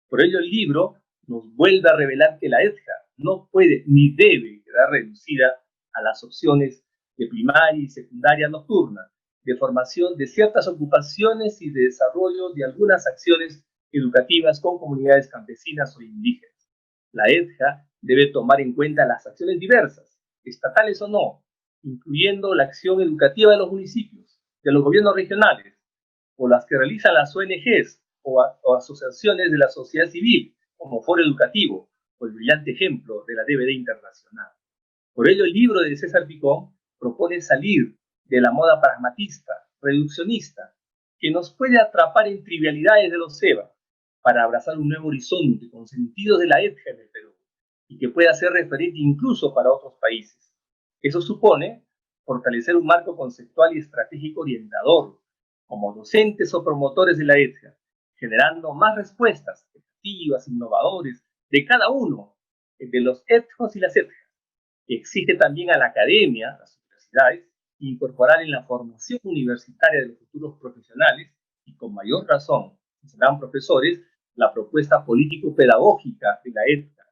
Por ello el libro nos vuelve a revelar que la EDCA no puede ni debe quedar reducida a las opciones de primaria y secundaria nocturna, de formación de ciertas ocupaciones y de desarrollo de algunas acciones educativas con comunidades campesinas o indígenas. La EDJA debe tomar en cuenta las acciones diversas, estatales o no, incluyendo la acción educativa de los municipios, de los gobiernos regionales, o las que realizan las ONGs o asociaciones de la sociedad civil, como Foro Educativo, o el brillante ejemplo de la DVD Internacional. Por ello, el libro de César Picón propone salir de la moda pragmatista, reduccionista, que nos puede atrapar en trivialidades de los SEBA, para abrazar un nuevo horizonte con sentidos de la EDJA en el Perú, y que pueda ser referente incluso para otros países. Eso supone fortalecer un marco conceptual y estratégico orientador, como docentes o promotores de la EDJA, generando más respuestas efectivas, innovadores, de cada uno de los EDJOS y las EDJA. Exige también a la academia, las universidades, incorporar en la formación universitaria de los futuros profesionales, y con mayor razón, si serán profesores, la propuesta político-pedagógica de la EDJA,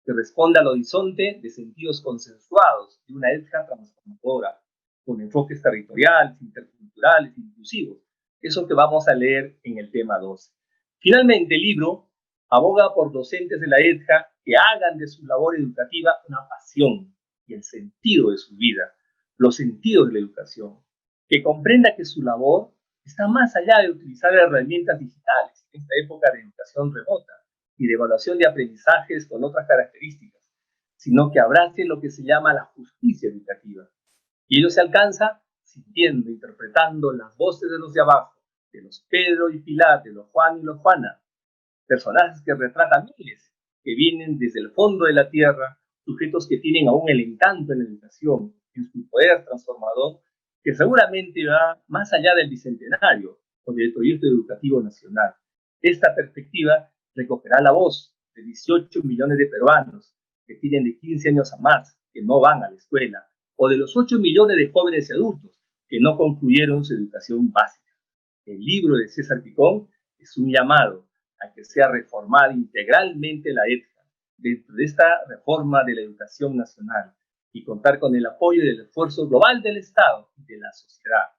que responda al horizonte de sentidos consensuados de una EDJA transformadora, con enfoques territoriales, interculturales, inclusivos. Eso que vamos a leer en el tema 12. Finalmente, el libro aboga por docentes de la EDJA que hagan de su labor educativa una pasión y el sentido de su vida, los sentidos de la educación, que comprenda que su labor está más allá de utilizar herramientas digitales en esta época de educación remota y de evaluación de aprendizajes con otras características, sino que abrace lo que se llama la justicia educativa. Y ello se alcanza sintiendo, interpretando las voces de los de abajo, de los Pedro y Pilar, de los Juan y los Juana, personajes que retratan miles, que vienen desde el fondo de la tierra, sujetos que tienen aún el encanto en la educación, en su poder transformador, que seguramente va más allá del bicentenario o del proyecto educativo nacional. Esta perspectiva recogerá la voz de 18 millones de peruanos que tienen de 15 años a más, que no van a la escuela, o de los 8 millones de jóvenes y adultos que no concluyeron su educación básica. El libro de César Picón es un llamado a que sea reformada integralmente la EDJA dentro de esta reforma de la educación nacional y contar con el apoyo y el esfuerzo global del Estado y de la sociedad.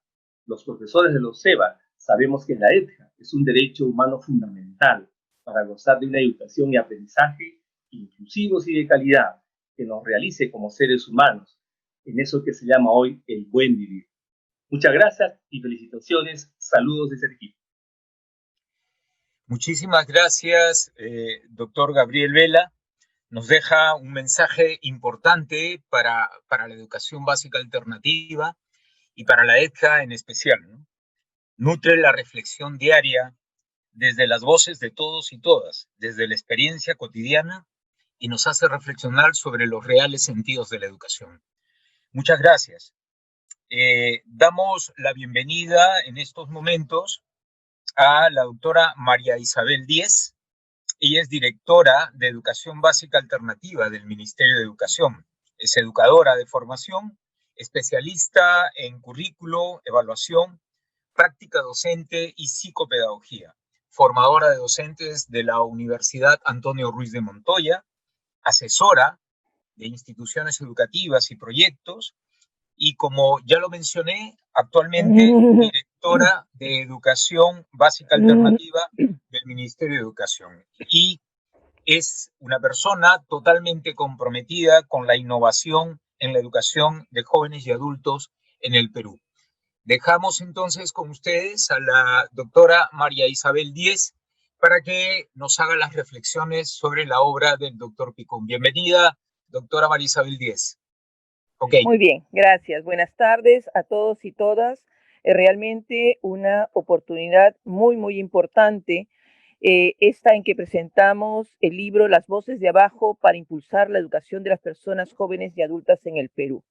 Los profesores de los SEBA sabemos que la EDJA es un derecho humano fundamental para gozar de una educación y aprendizaje inclusivos y de calidad que nos realice como seres humanos en eso que se llama hoy el buen vivir. Muchas gracias y felicitaciones. Saludos desde el equipo. Muchísimas gracias, doctor Gabriel Vela. Nos deja un mensaje importante para la educación básica alternativa y para la EDJA en especial, ¿no? Nutre la reflexión diaria desde las voces de todos y todas, desde la experiencia cotidiana, y nos hace reflexionar sobre los reales sentidos de la educación. Muchas gracias. Damos la bienvenida en estos momentos a la doctora María Isabel Díez. Ella es directora de Educación Básica Alternativa del Ministerio de Educación. Es educadora de formación, especialista en currículo, evaluación, práctica docente y psicopedagogía, formadora de docentes de la Universidad Antonio Ruiz de Montoya, asesora de instituciones educativas y proyectos, y como ya lo mencioné, actualmente directora de Educación Básica Alternativa del Ministerio de Educación. Y es una persona totalmente comprometida con la innovación en la educación de jóvenes y adultos en el Perú. Dejamos entonces con ustedes a la doctora María Isabel Díez para que nos haga las reflexiones sobre la obra del doctor Picón. Bienvenida, doctora María Isabel Díez. Okay. Muy bien, gracias. Buenas tardes a todos y todas. Realmente una oportunidad muy importante esta en que presentamos el libro Las Voces de Abajo para impulsar la educación de las personas jóvenes y adultas en el Perú.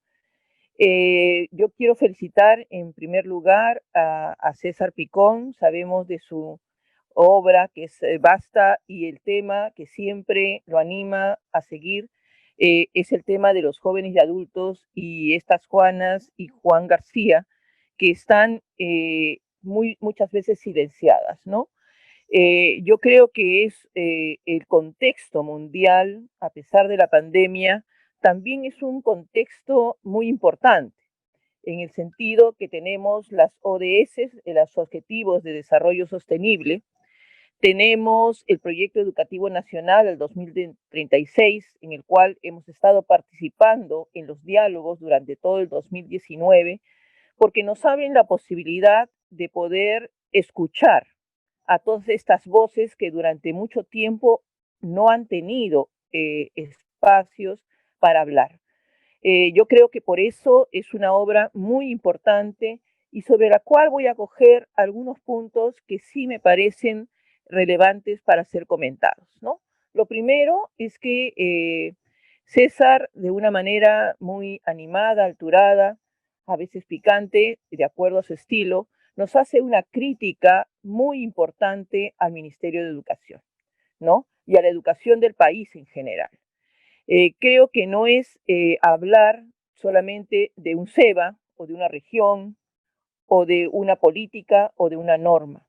Yo quiero felicitar en primer lugar a César Picón. Sabemos de su obra que es vasta y el tema que siempre lo anima a seguir es el tema de los jóvenes y adultos y estas Juanas y Juan García que están muchas veces silenciadas, ¿no? Yo creo que es el contexto mundial, a pesar de la pandemia, también es un contexto muy importante. en el sentido que tenemos las ODS, los Objetivos de Desarrollo Sostenible, tenemos el Proyecto Educativo Nacional al 2036, en el cual hemos estado participando en los diálogos durante todo el 2019, porque nos abren la posibilidad de poder escuchar a todas estas voces que durante mucho tiempo no han tenido espacios para hablar. Yo creo que por eso es una obra muy importante y sobre la cual voy a coger algunos puntos que sí me parecen relevantes para ser comentados, ¿no? Lo primero es que César, de una manera muy animada, alturada, a veces picante, de acuerdo a su estilo, nos hace una crítica muy importante al Ministerio de Educación, ¿no? Y a la educación del país en general. Creo que no es hablar solamente de un SEBA o de una región o de una política o de una norma.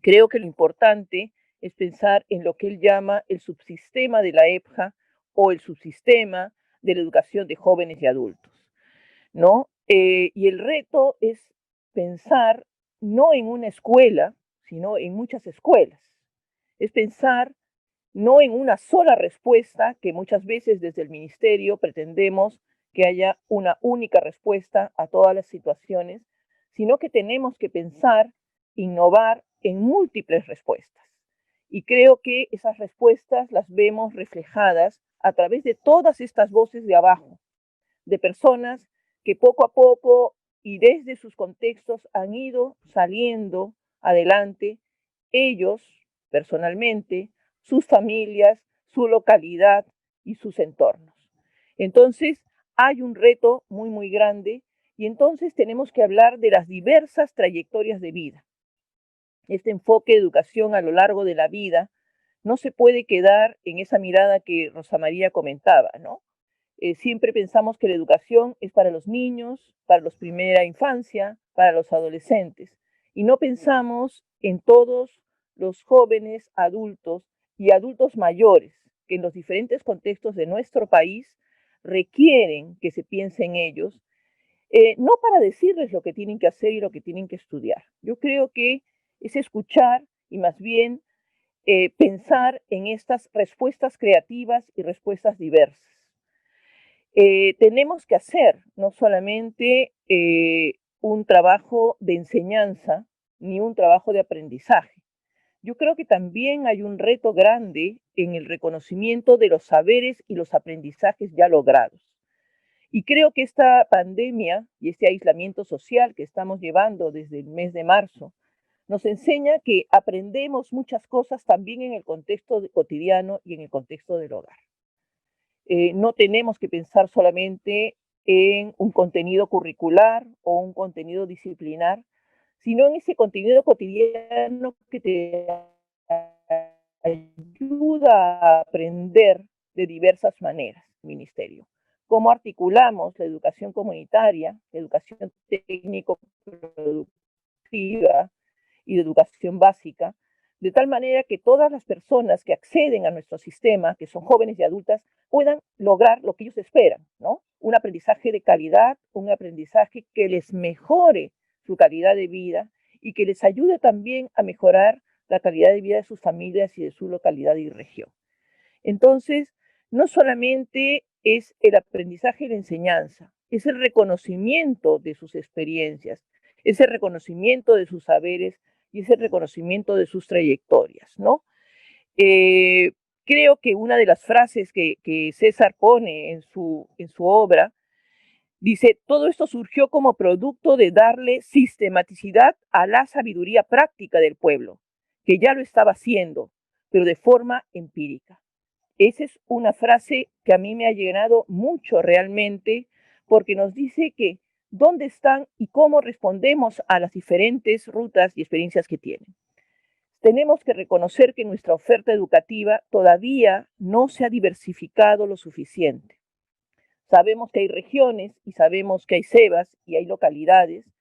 Creo que lo importante es pensar en lo que él llama el subsistema de la EPJA o el subsistema de la educación de jóvenes y adultos, ¿no? Y el reto es pensar no en una escuela, sino en muchas escuelas. Es pensar no en una sola respuesta, que muchas veces desde el ministerio pretendemos que haya una única respuesta a todas las situaciones, sino que tenemos que pensar, innovar en múltiples respuestas. Y creo que esas respuestas las vemos reflejadas a través de todas estas voces de abajo, de personas que poco a poco y desde sus contextos han ido saliendo adelante, ellos personalmente, sus familias, su localidad y sus entornos. Entonces, hay un reto muy, muy grande y entonces tenemos que hablar de las diversas trayectorias de vida. Este enfoque de educación a lo largo de la vida no se puede quedar en esa mirada que Rosa María comentaba, ¿no? Siempre pensamos que la educación es para los niños, para los primera infancia, para los adolescentes, y no pensamos en todos los jóvenes adultos y adultos mayores que en los diferentes contextos de nuestro país requieren que se piense en ellos, no para decirles lo que tienen que hacer y lo que tienen que estudiar. Yo creo que es escuchar y más bien pensar en estas respuestas creativas y respuestas diversas. Tenemos que hacer no solamente un trabajo de enseñanza ni un trabajo de aprendizaje. Yo creo que también hay un reto grande en el reconocimiento de los saberes y los aprendizajes ya logrados. Y creo que esta pandemia y este aislamiento social que estamos llevando desde el mes de marzo nos enseña que aprendemos muchas cosas también en el contexto cotidiano y en el contexto del hogar. No tenemos que pensar solamente en un contenido curricular o un contenido disciplinar, sino en ese contenido cotidiano que te ayuda a aprender de diversas maneras, ministerio. Cómo articulamos la educación comunitaria, la educación técnico-productiva y de educación básica, de tal manera que todas las personas que acceden a nuestro sistema, que son jóvenes y adultas, puedan lograr lo que ellos esperan, ¿no? Un aprendizaje de calidad, un aprendizaje que les mejore su calidad de vida y que les ayude también a mejorar la calidad de vida de sus familias y de su localidad y región. Entonces, no solamente es el aprendizaje y la enseñanza, es el reconocimiento de sus experiencias, es el reconocimiento de sus saberes y es el reconocimiento de sus trayectorias, ¿no? Creo que una de las frases que César pone en su obra dice: todo esto surgió como producto de darle sistematicidad a la sabiduría práctica del pueblo, que ya lo estaba haciendo, pero de forma empírica. Esa es una frase que a mí me ha llenado mucho realmente, porque nos dice que dónde están y cómo respondemos a las diferentes rutas y experiencias que tienen. Tenemos que reconocer que nuestra oferta educativa todavía no se ha diversificado lo suficiente. Sabemos que hay regiones y sabemos que hay SEBAs y hay localidades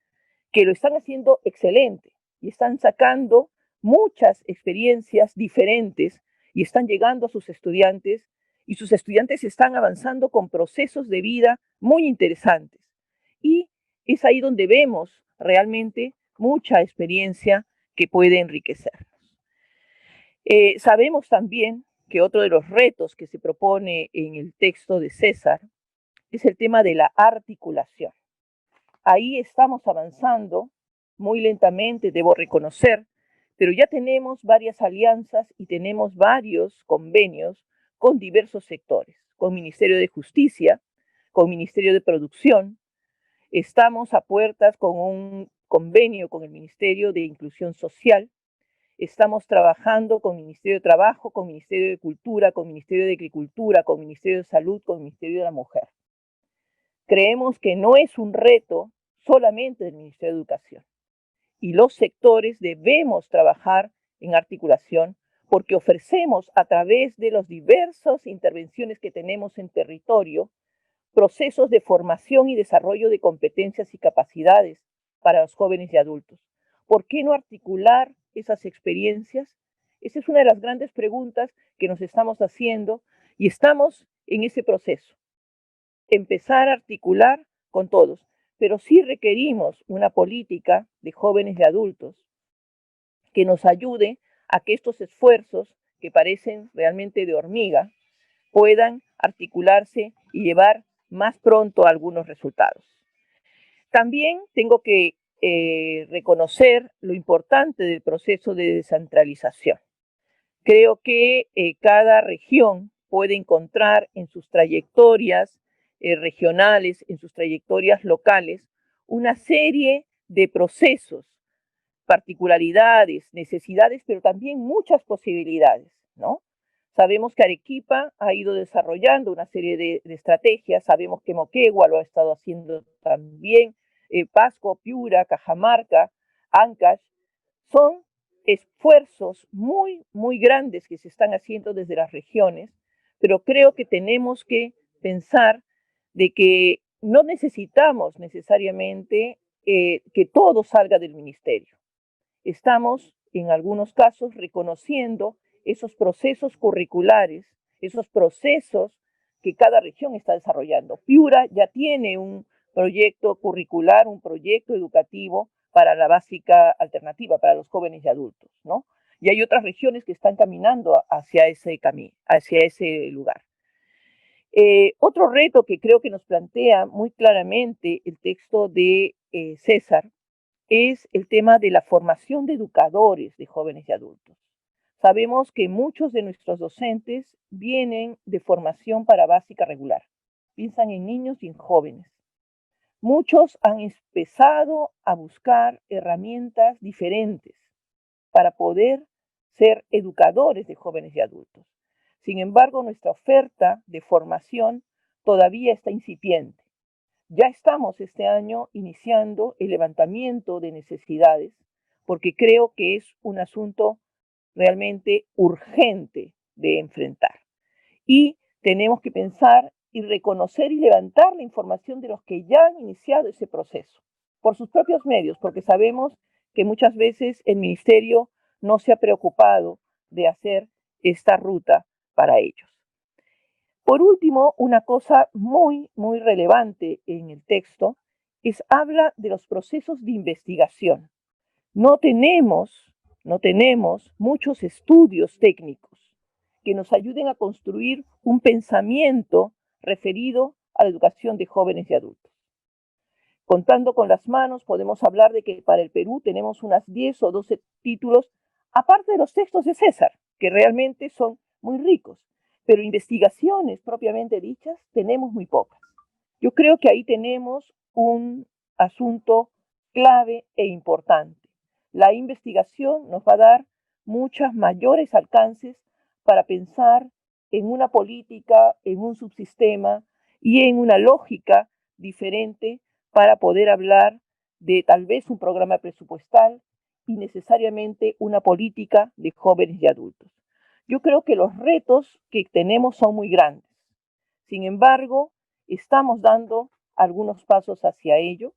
que lo están haciendo excelente y están sacando muchas experiencias diferentes y están llegando a sus estudiantes y sus estudiantes están avanzando con procesos de vida muy interesantes. Y es ahí donde vemos realmente mucha experiencia que puede enriquecernos. Sabemos también que otro de los retos que se propone en el texto de César es el tema de la articulación. Ahí estamos avanzando muy lentamente, debo reconocer, pero ya tenemos varias alianzas y tenemos varios convenios con diversos sectores, con Ministerio de Justicia, con Ministerio de Producción. Estamos a puertas con un convenio con el Ministerio de Inclusión Social. Estamos trabajando con Ministerio de Trabajo, con Ministerio de Cultura, con Ministerio de Agricultura, con Ministerio de Salud, con Ministerio de la Mujer. Creemos que no es un reto solamente del Ministerio de Educación. Y los sectores debemos trabajar en articulación porque ofrecemos a través de las diversas intervenciones que tenemos en territorio procesos de formación y desarrollo de competencias y capacidades para los jóvenes y adultos. ¿Por qué no articular esas experiencias? Esa es una de las grandes preguntas que nos estamos haciendo y estamos en ese proceso. Empezar a articular con todos, pero sí requerimos una política de jóvenes y adultos que nos ayude a que estos esfuerzos, que parecen realmente de hormiga, puedan articularse y llevar más pronto algunos resultados. También tengo que reconocer lo importante del proceso de descentralización. Creo que cada región puede encontrar en sus trayectorias regionales, en sus trayectorias locales, una serie de procesos, particularidades, necesidades, pero también muchas posibilidades, ¿no? Sabemos que Arequipa ha ido desarrollando una serie de estrategias, sabemos que Moquegua lo ha estado haciendo también, Pasco, Piura, Cajamarca, Ancash, son esfuerzos muy, muy grandes que se están haciendo desde las regiones, pero creo que tenemos que pensar de que no necesitamos necesariamente que todo salga del ministerio. Estamos, en algunos casos, reconociendo esos procesos curriculares, esos procesos que cada región está desarrollando. Piura ya tiene un proyecto curricular, un proyecto educativo para la básica alternativa, para los jóvenes y adultos, ¿no? Y hay otras regiones que están caminando hacia ese camino, hacia ese lugar. Otro reto que creo que nos plantea muy claramente el texto de César es el tema de la formación de educadores de jóvenes y adultos. Sabemos que muchos de nuestros docentes vienen de formación para básica regular, piensan en niños y en jóvenes. Muchos han empezado a buscar herramientas diferentes para poder ser educadores de jóvenes y adultos. Sin embargo, nuestra oferta de formación todavía está incipiente. Ya estamos este año iniciando el levantamiento de necesidades porque creo que es un asunto realmente urgente de enfrentar. Y tenemos que pensar y reconocer y levantar la información de los que ya han iniciado ese proceso por sus propios medios, porque sabemos que muchas veces el ministerio no se ha preocupado de hacer esta ruta para ellos. Por último, una cosa muy, muy relevante en el texto es habla de los procesos de investigación. No tenemos muchos estudios técnicos que nos ayuden a construir un pensamiento referido a la educación de jóvenes y adultos. Contando con las manos, podemos hablar de que para el Perú tenemos unas 10 o 12 títulos, aparte de los textos de César, que realmente son muy ricos, pero investigaciones propiamente dichas tenemos muy pocas. Yo creo que ahí tenemos un asunto clave e importante. La investigación nos va a dar muchos mayores alcances para pensar en una política, en un subsistema y en una lógica diferente para poder hablar de tal vez un programa presupuestal y necesariamente una política de jóvenes y adultos. Yo creo que los retos que tenemos son muy grandes. Sin embargo, estamos dando algunos pasos hacia ello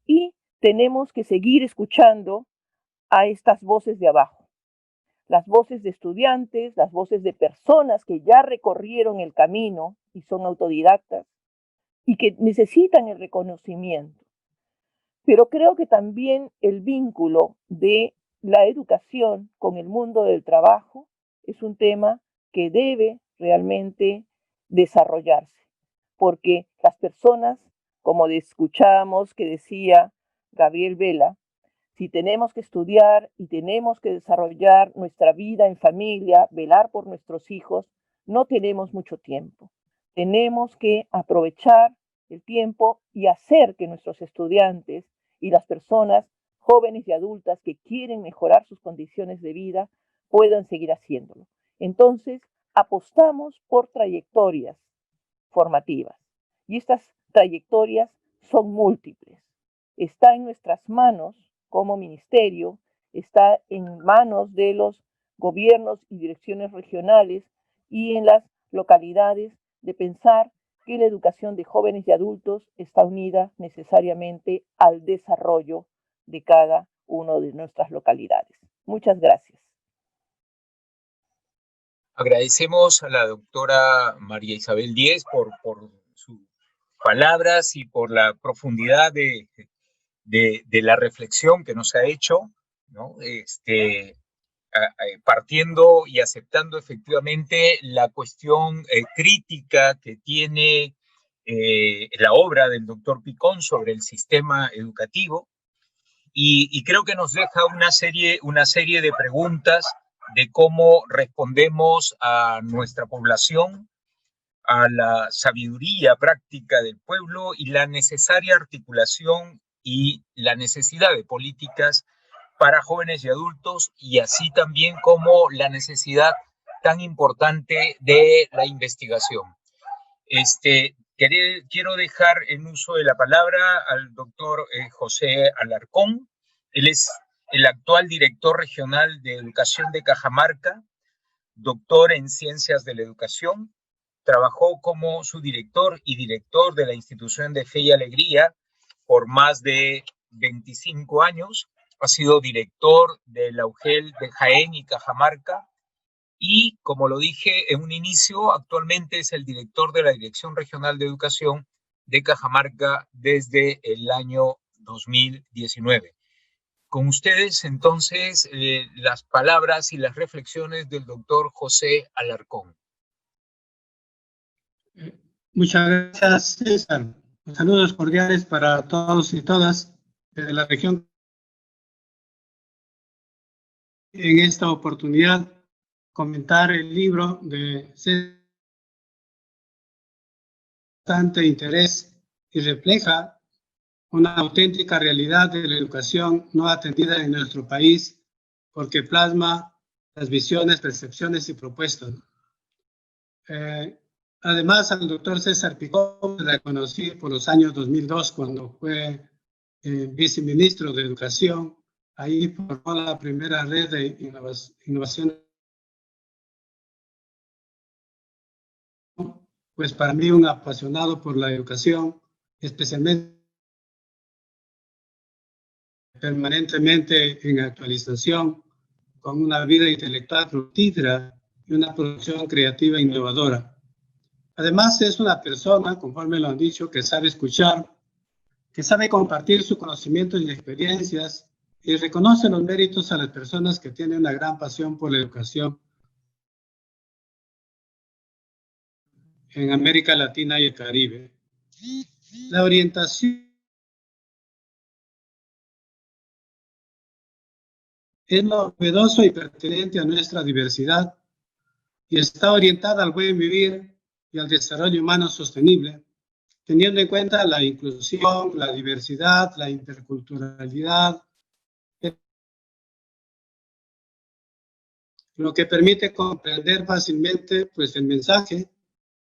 y tenemos que seguir escuchando a estas voces de abajo, las voces de estudiantes, las voces de personas que ya recorrieron el camino y son autodidactas y que necesitan el reconocimiento. Pero creo que también el vínculo de la educación con el mundo del trabajo es un tema que debe realmente desarrollarse, porque las personas, como escuchamos que decía Gabriel Vela, si tenemos que estudiar y tenemos que desarrollar nuestra vida en familia, velar por nuestros hijos, no tenemos mucho tiempo. Tenemos que aprovechar el tiempo y hacer que nuestros estudiantes y las personas jóvenes y adultas que quieren mejorar sus condiciones de vida puedan seguir haciéndolo. Entonces, apostamos por trayectorias formativas y estas trayectorias son múltiples. Está en nuestras manos como ministerio, está en manos de los gobiernos y direcciones regionales y en las localidades de pensar que la educación de jóvenes y adultos está unida necesariamente al desarrollo de cada una de nuestras localidades. Muchas gracias. Agradecemos a la doctora María Isabel Díez por sus palabras y por la profundidad de la reflexión que nos ha hecho, ¿no? Partiendo y aceptando efectivamente la cuestión crítica que tiene la obra del doctor Picón sobre el sistema educativo, y creo que nos deja una serie de preguntas de cómo respondemos a nuestra población, a la sabiduría práctica del pueblo y la necesaria articulación y la necesidad de políticas para jóvenes y adultos, y así también como la necesidad tan importante de la investigación. Quiero dejar en uso de la palabra al doctor José Alarcón. Él es el actual director regional de educación de Cajamarca, doctor en ciencias de la educación. Trabajó como subdirector y director de la institución de Fe y Alegría por más de 25 años. Ha sido director de la UGEL de Jaén y Cajamarca y, como lo dije en un inicio, actualmente es el director de la Dirección Regional de Educación de Cajamarca desde el año 2019. Con ustedes, entonces, las palabras y las reflexiones del doctor José Alarcón. Muchas gracias, César. Saludos cordiales para todos y todas de la región. En esta oportunidad, comentar el libro de César, bastante interés y refleja una auténtica realidad de la educación no atendida en nuestro país, porque plasma las visiones, percepciones y propuestas. Además, al doctor César Picón la conocí por los años 2002, cuando fue viceministro de Educación. Ahí formó la primera red de innovación. Pues para mí un apasionado por la educación, especialmente permanentemente en actualización, con una vida intelectual fructífera y una producción creativa innovadora. Además, es una persona, conforme lo han dicho, que sabe escuchar, que sabe compartir sus conocimientos y experiencias y reconoce los méritos a las personas que tienen una gran pasión por la educación en América Latina y el Caribe. La orientación es novedoso y pertinente a nuestra diversidad y está orientada al buen vivir y al desarrollo humano sostenible, teniendo en cuenta la inclusión, la diversidad, la interculturalidad, lo que permite comprender fácilmente pues, el mensaje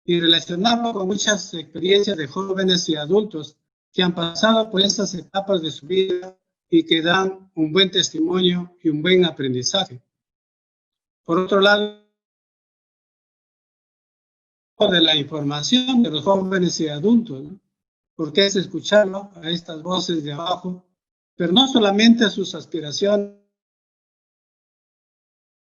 y relacionarlo con muchas experiencias de jóvenes y adultos que han pasado por esas etapas de su vida y que dan un buen testimonio y un buen aprendizaje. Por otro lado, de la información de los jóvenes y adultos, ¿no? Porque es escucharlo a estas voces de abajo, pero no solamente a sus aspiraciones,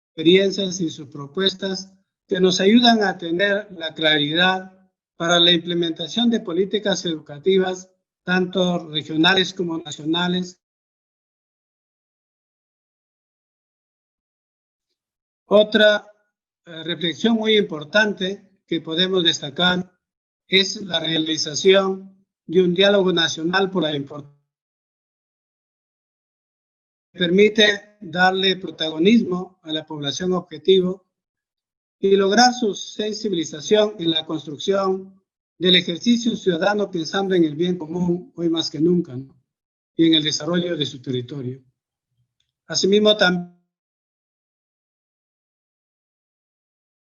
experiencias y sus propuestas que nos ayudan a tener la claridad para la implementación de políticas educativas tanto regionales como nacionales. Otra reflexión muy importante que podemos destacar es la realización de un diálogo nacional por la importancia. Permite darle protagonismo a la población objetivo y lograr su sensibilización en la construcción del ejercicio ciudadano pensando en el bien común hoy más que nunca, ¿no? Y en el desarrollo de su territorio. Asimismo, también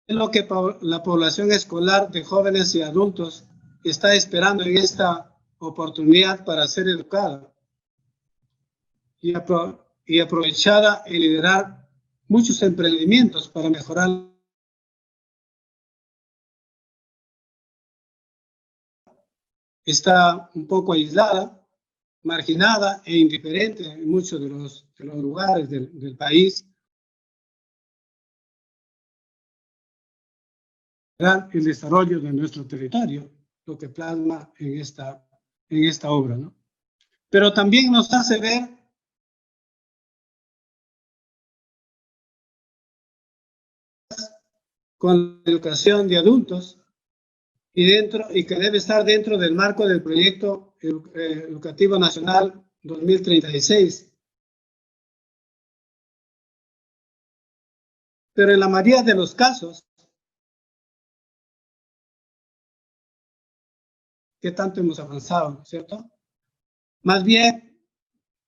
lo que la población escolar de jóvenes y adultos está esperando en esta oportunidad para ser educada y aprovechada en liderar muchos emprendimientos para mejorar. Está un poco aislada, marginada e indiferente en muchos de los lugares del país. El desarrollo de nuestro territorio, lo que plasma en esta obra, ¿no? Pero también nos hace ver con la educación de adultos y que debe estar dentro del marco del proyecto educativo nacional 2036. Pero en la mayoría de los casos, ¿qué tanto hemos avanzado, cierto? Más bien,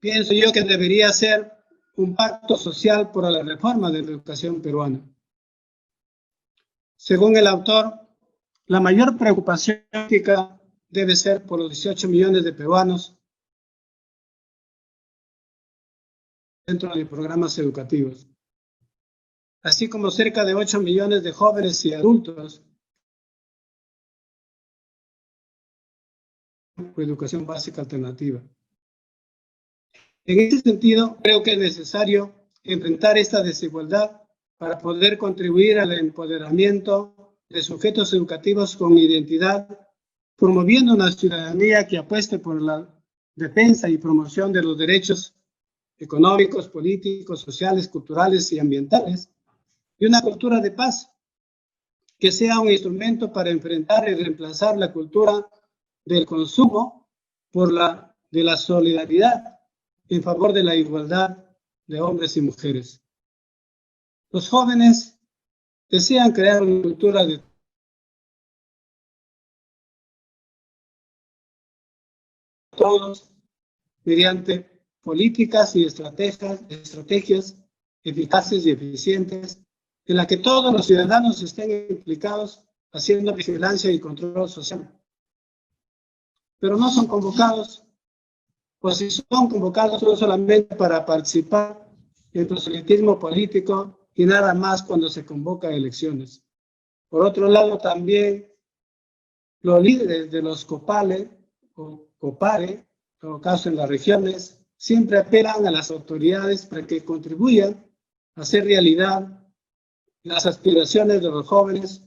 pienso yo que debería ser un pacto social por la reforma de la educación peruana. Según el autor, la mayor preocupación política debe ser por los 18 millones de peruanos dentro de programas educativos, así como cerca de 8 millones de jóvenes y adultos con educación básica alternativa. En este sentido, creo que es necesario enfrentar esta desigualdad para poder contribuir al empoderamiento de sujetos educativos con identidad, promoviendo una ciudadanía que apueste por la defensa y promoción de los derechos económicos, políticos, sociales, culturales y ambientales, y una cultura de paz que sea un instrumento para enfrentar y reemplazar la cultura del consumo por la de la solidaridad en favor de la igualdad de hombres y mujeres. Los jóvenes desean crear una cultura de todos mediante políticas y estrategias eficaces y eficientes en la que todos los ciudadanos estén implicados haciendo vigilancia y control social. Pero no son convocados, o si son convocados son solamente para participar en el proselitismo político y nada más cuando se convoca a elecciones. Por otro lado, también los líderes de los COPALE o COPARE, en todo caso en las regiones, siempre apelan a las autoridades para que contribuyan a hacer realidad las aspiraciones de los jóvenes.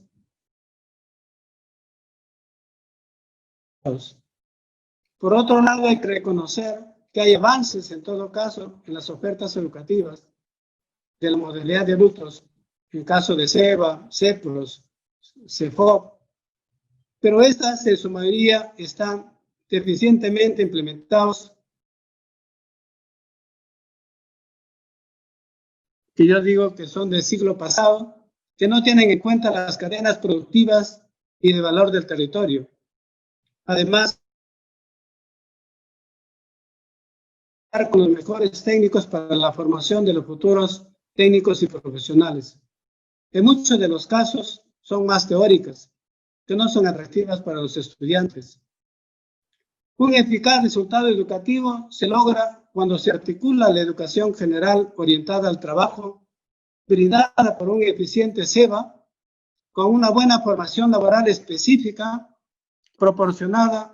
Por otro lado, hay que reconocer que hay avances en todo caso en las ofertas educativas de la modalidad de adultos, en caso de CEBA, CEPROS, CEFOP, pero estas en su mayoría están deficientemente implementados, que yo digo que son del siglo pasado, que no tienen en cuenta las cadenas productivas y de valor del territorio. Además, con los mejores técnicos para la formación de los futuros técnicos y profesionales. En muchos de los casos son más teóricas, que no son atractivas para los estudiantes. Un eficaz resultado educativo se logra cuando se articula la educación general orientada al trabajo, brindada por un eficiente SEBA, con una buena formación laboral específica, proporcionada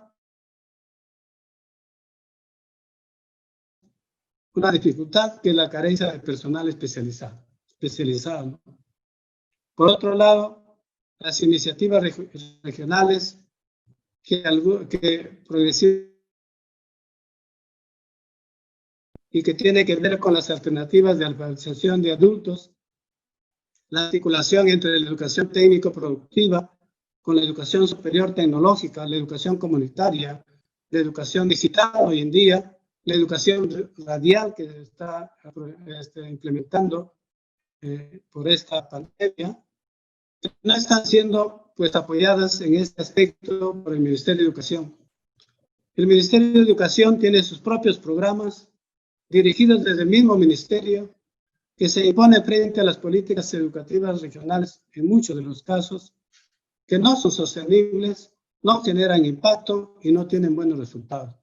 una dificultad que es la carencia de personal especializado, ¿no? Por otro lado, las iniciativas regionales que progresivamente y que tiene que ver con las alternativas de alfabetización de adultos, la articulación entre la educación técnico-productiva con la educación superior tecnológica, la educación comunitaria, la educación digital hoy en día, la educación radial que se está implementando por esta pandemia, no están siendo pues apoyadas en este aspecto por el Ministerio de Educación. El Ministerio de Educación tiene sus propios programas dirigidos desde el mismo ministerio que se impone frente a las políticas educativas regionales en muchos de los casos que no son sostenibles, no generan impacto y no tienen buenos resultados.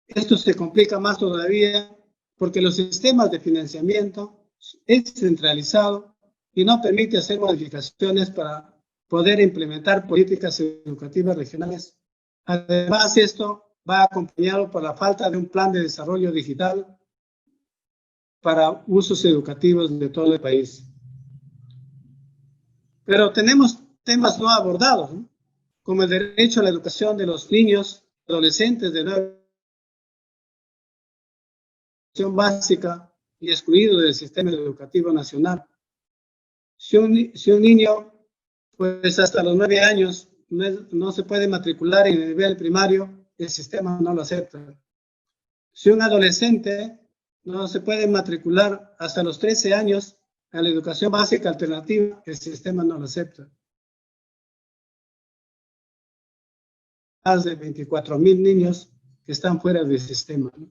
Esto se complica más todavía porque los sistemas de financiamiento es centralizado y no permite hacer modificaciones para poder implementar políticas educativas regionales. Además, esto va acompañado por la falta de un plan de desarrollo digital para usos educativos de todo el país. Pero tenemos temas no abordados, ¿no? Como el derecho a la educación de los niños, adolescentes de la educación básica y excluidos del sistema educativo nacional. Si un niño, pues hasta los 9 años, no se puede matricular en el nivel primario, el sistema no lo acepta. Si un adolescente no se puede matricular hasta los 13 años a la educación básica alternativa, el sistema no lo acepta. Más de 24,000 niños que están fuera del sistema, ¿no?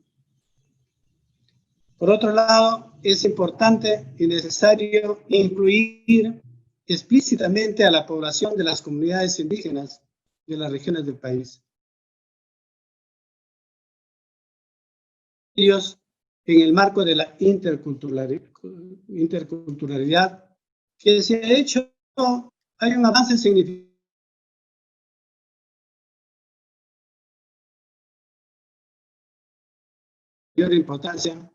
Por otro lado, es importante y necesario incluir explícitamente a la población de las comunidades indígenas de las regiones del país. Ellos, en el marco de la interculturalidad que se ha hecho, hay un avance significativo. De importancia,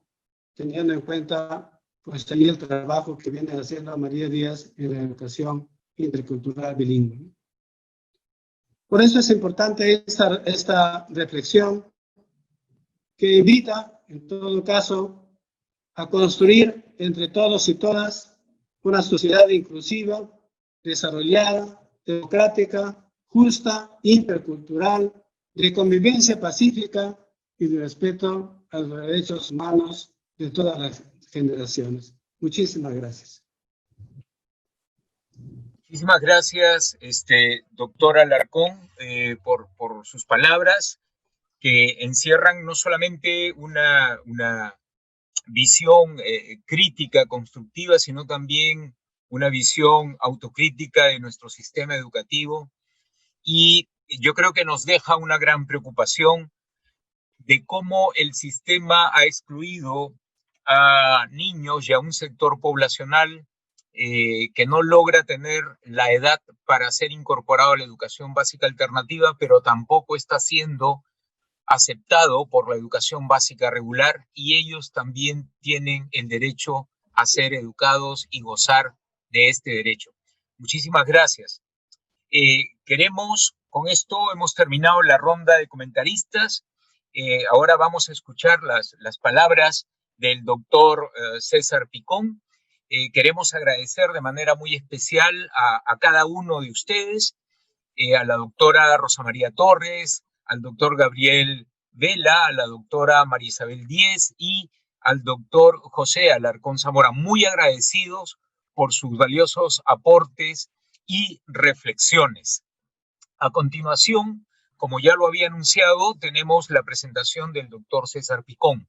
teniendo en cuenta pues ahí el trabajo que viene haciendo María Díaz en la educación intercultural bilingüe. Por eso es importante esta reflexión que invita, en todo caso, a construir entre todos y todas una sociedad inclusiva, desarrollada, democrática, justa, intercultural, de convivencia pacífica y de respeto a los derechos humanos de todas las generaciones. Muchísimas gracias. Muchísimas gracias, doctora Alarcón, por sus palabras que encierran no solamente una visión crítica, constructiva, sino también una visión autocrítica de nuestro sistema educativo. Y yo creo que nos deja una gran preocupación de cómo el sistema ha excluido a niños y a un sector poblacional que no logra tener la edad para ser incorporado a la educación básica alternativa, pero tampoco está siendo aceptado por la educación básica regular, y ellos también tienen el derecho a ser educados y gozar de este derecho. Muchísimas gracias. Con esto hemos terminado la ronda de comentaristas. Ahora vamos a escuchar las palabras del doctor César Picón. Queremos agradecer de manera muy especial a cada uno de ustedes, a la doctora Rosa María Torres, al doctor Gabriel Vela, a la doctora María Isabel Díez y al doctor José Alarcón Zamora. Muy agradecidos por sus valiosos aportes y reflexiones. A continuación, como ya lo había anunciado, tenemos la presentación del doctor César Picón.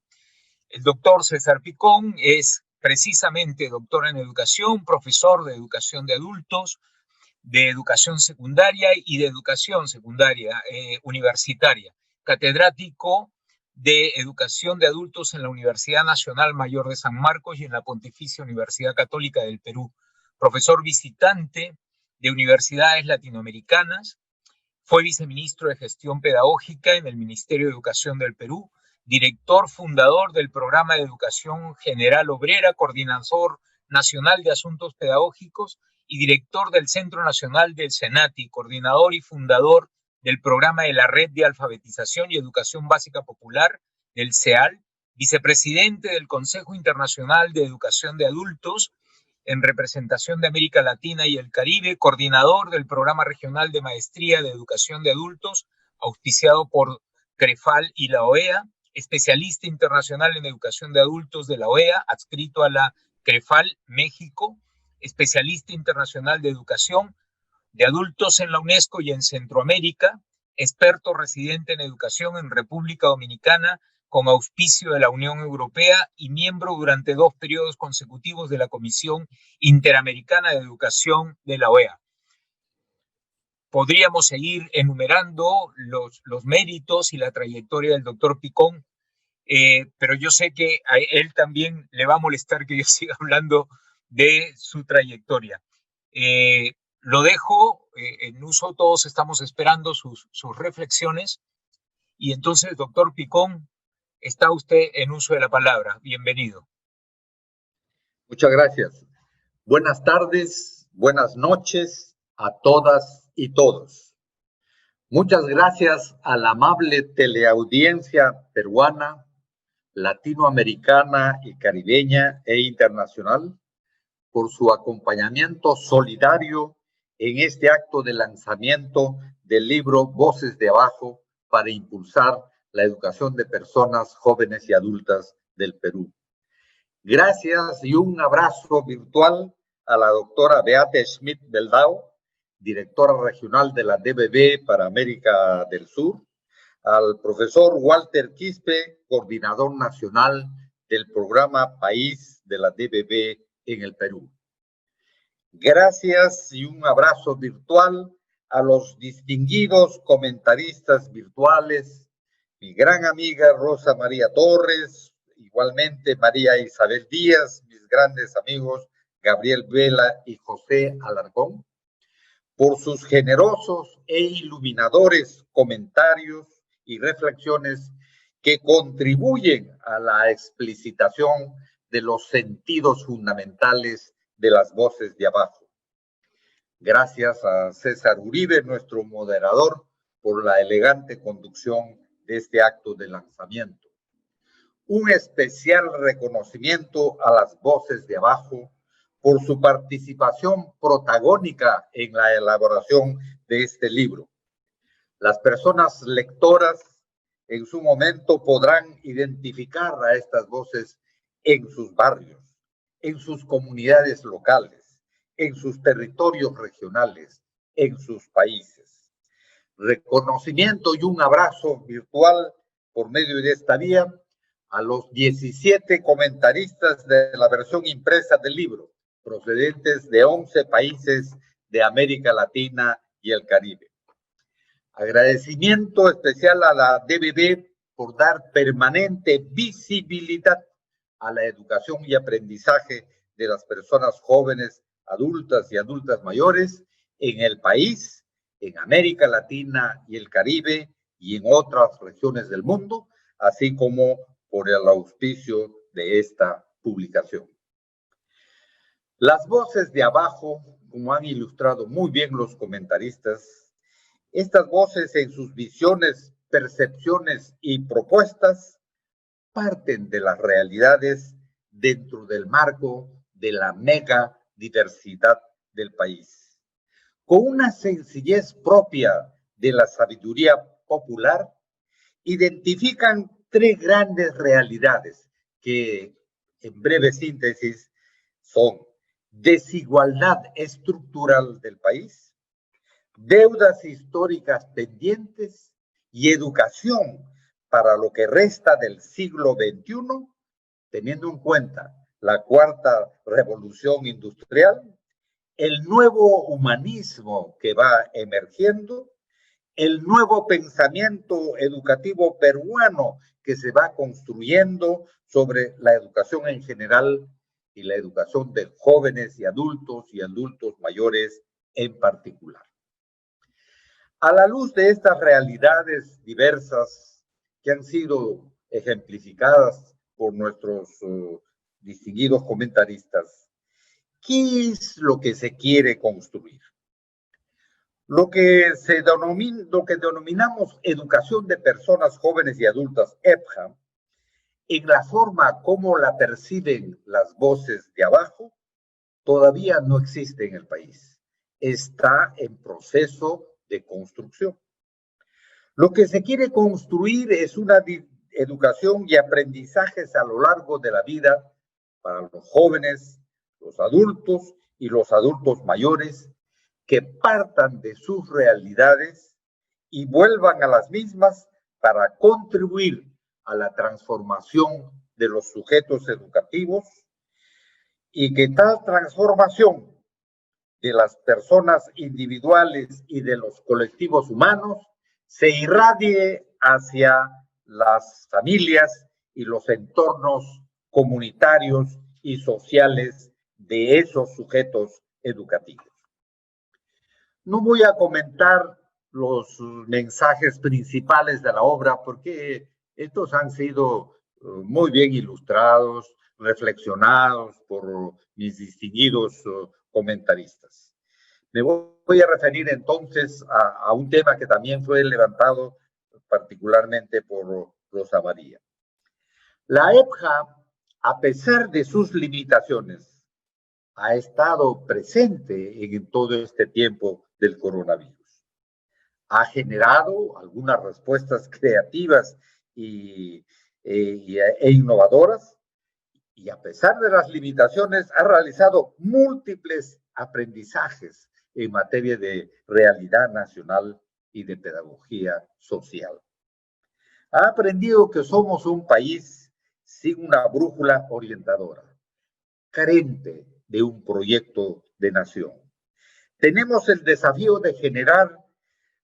El doctor César Picón es precisamente doctor en educación, profesor de educación de adultos, de educación secundaria y de educación secundaria universitaria, catedrático de educación de adultos en la Universidad Nacional Mayor de San Marcos y en la Pontificia Universidad Católica del Perú, profesor visitante de universidades latinoamericanas, fue viceministro de Gestión Pedagógica en el Ministerio de Educación del Perú, director fundador del Programa de Educación General Obrera, coordinador nacional de Asuntos Pedagógicos y director del Centro Nacional del CENATI, coordinador y fundador del Programa de la Red de Alfabetización y Educación Básica Popular del CEAL, vicepresidente del Consejo Internacional de Educación de Adultos en representación de América Latina y el Caribe, coordinador del Programa Regional de Maestría de Educación de Adultos, auspiciado por CREFAL y la OEA, especialista internacional en educación de adultos de la OEA, adscrito a la CREFAL México, especialista internacional de educación de adultos en la UNESCO y en Centroamérica, experto residente en educación en República Dominicana, con auspicio de la Unión Europea y miembro durante 2 periodos consecutivos de la Comisión Interamericana de Educación de la OEA. Podríamos seguir enumerando los méritos y la trayectoria del doctor Picón, pero yo sé que a él también le va a molestar que yo siga hablando de su trayectoria. Lo dejo en uso, todos estamos esperando sus reflexiones. Y entonces, doctor Picón, está usted en uso de la palabra. Bienvenido. Muchas gracias. Buenas tardes, buenas noches a todas y todos. Muchas gracias a la amable teleaudiencia peruana, latinoamericana y caribeña e internacional por su acompañamiento solidario en este acto de lanzamiento del libro Voces de Abajo para impulsar la educación de personas jóvenes y adultas del Perú. Gracias y un abrazo virtual a la doctora Beate Schmidt-Beldau, directora regional de la DBB para América del Sur, al profesor Walter Quispe, coordinador nacional del programa País de la DBB en el Perú. Gracias y un abrazo virtual a los distinguidos comentaristas virtuales, mi gran amiga Rosa María Torres, igualmente María Isabel Díaz, mis grandes amigos Gabriel Vela y José Alarcón, por sus generosos e iluminadores comentarios y reflexiones que contribuyen a la explicitación de los sentidos fundamentales de las voces de abajo. Gracias a César Uribe, nuestro moderador, por la elegante conducción de este acto de lanzamiento. Un especial reconocimiento a las voces de abajo por su participación protagónica en la elaboración de este libro. Las personas lectoras en su momento podrán identificar a estas voces en sus barrios, en sus comunidades locales, en sus territorios regionales, en sus países. Reconocimiento y un abrazo virtual por medio de esta vía a los 17 comentaristas de la versión impresa del libro, procedentes de 11 países de América Latina y el Caribe. Agradecimiento especial a la DBB por dar permanente visibilidad a la educación y aprendizaje de las personas jóvenes, adultas y adultas mayores en el país, en América Latina y el Caribe y en otras regiones del mundo, así como por el auspicio de esta publicación. Las voces de abajo, como han ilustrado muy bien los comentaristas, estas voces en sus visiones, percepciones y propuestas parten de las realidades dentro del marco de la mega diversidad del país. Con una sencillez propia de la sabiduría popular, identifican 3 grandes realidades que, en breve síntesis, son desigualdad estructural del país, deudas históricas pendientes y educación para lo que resta del siglo XXI, teniendo en cuenta la cuarta revolución industrial, el nuevo humanismo que va emergiendo, el nuevo pensamiento educativo peruano que se va construyendo sobre la educación en general y la educación de jóvenes y adultos mayores en particular. A la luz de estas realidades diversas que han sido ejemplificadas por nuestros distinguidos comentaristas, ¿qué es lo que se quiere construir? Lo que denominamos educación de personas jóvenes y adultas, EPJA, en la forma como la perciben las voces de abajo, todavía no existe en el país. Está en proceso de construcción. Lo que se quiere construir es una educación y aprendizajes a lo largo de la vida para los jóvenes, los adultos y los adultos mayores, que partan de sus realidades y vuelvan a las mismas para contribuir a la transformación de los sujetos educativos, y que tal transformación de las personas individuales y de los colectivos humanos se irradie hacia las familias y los entornos comunitarios y sociales de esos sujetos educativos. No voy a comentar los mensajes principales de la obra porque estos han sido muy bien ilustrados, reflexionados por mis distinguidos comentaristas. Me voy a referir entonces a un tema que también fue levantado particularmente por Rosa María. La EPJA, a pesar de sus limitaciones, ha estado presente en todo este tiempo del coronavirus. Ha generado algunas respuestas creativas e innovadoras, y a pesar de las limitaciones ha realizado múltiples aprendizajes en materia de realidad nacional y de pedagogía social. Ha aprendido que somos un país sin una brújula orientadora, carente de un proyecto de nación. Tenemos el desafío de generar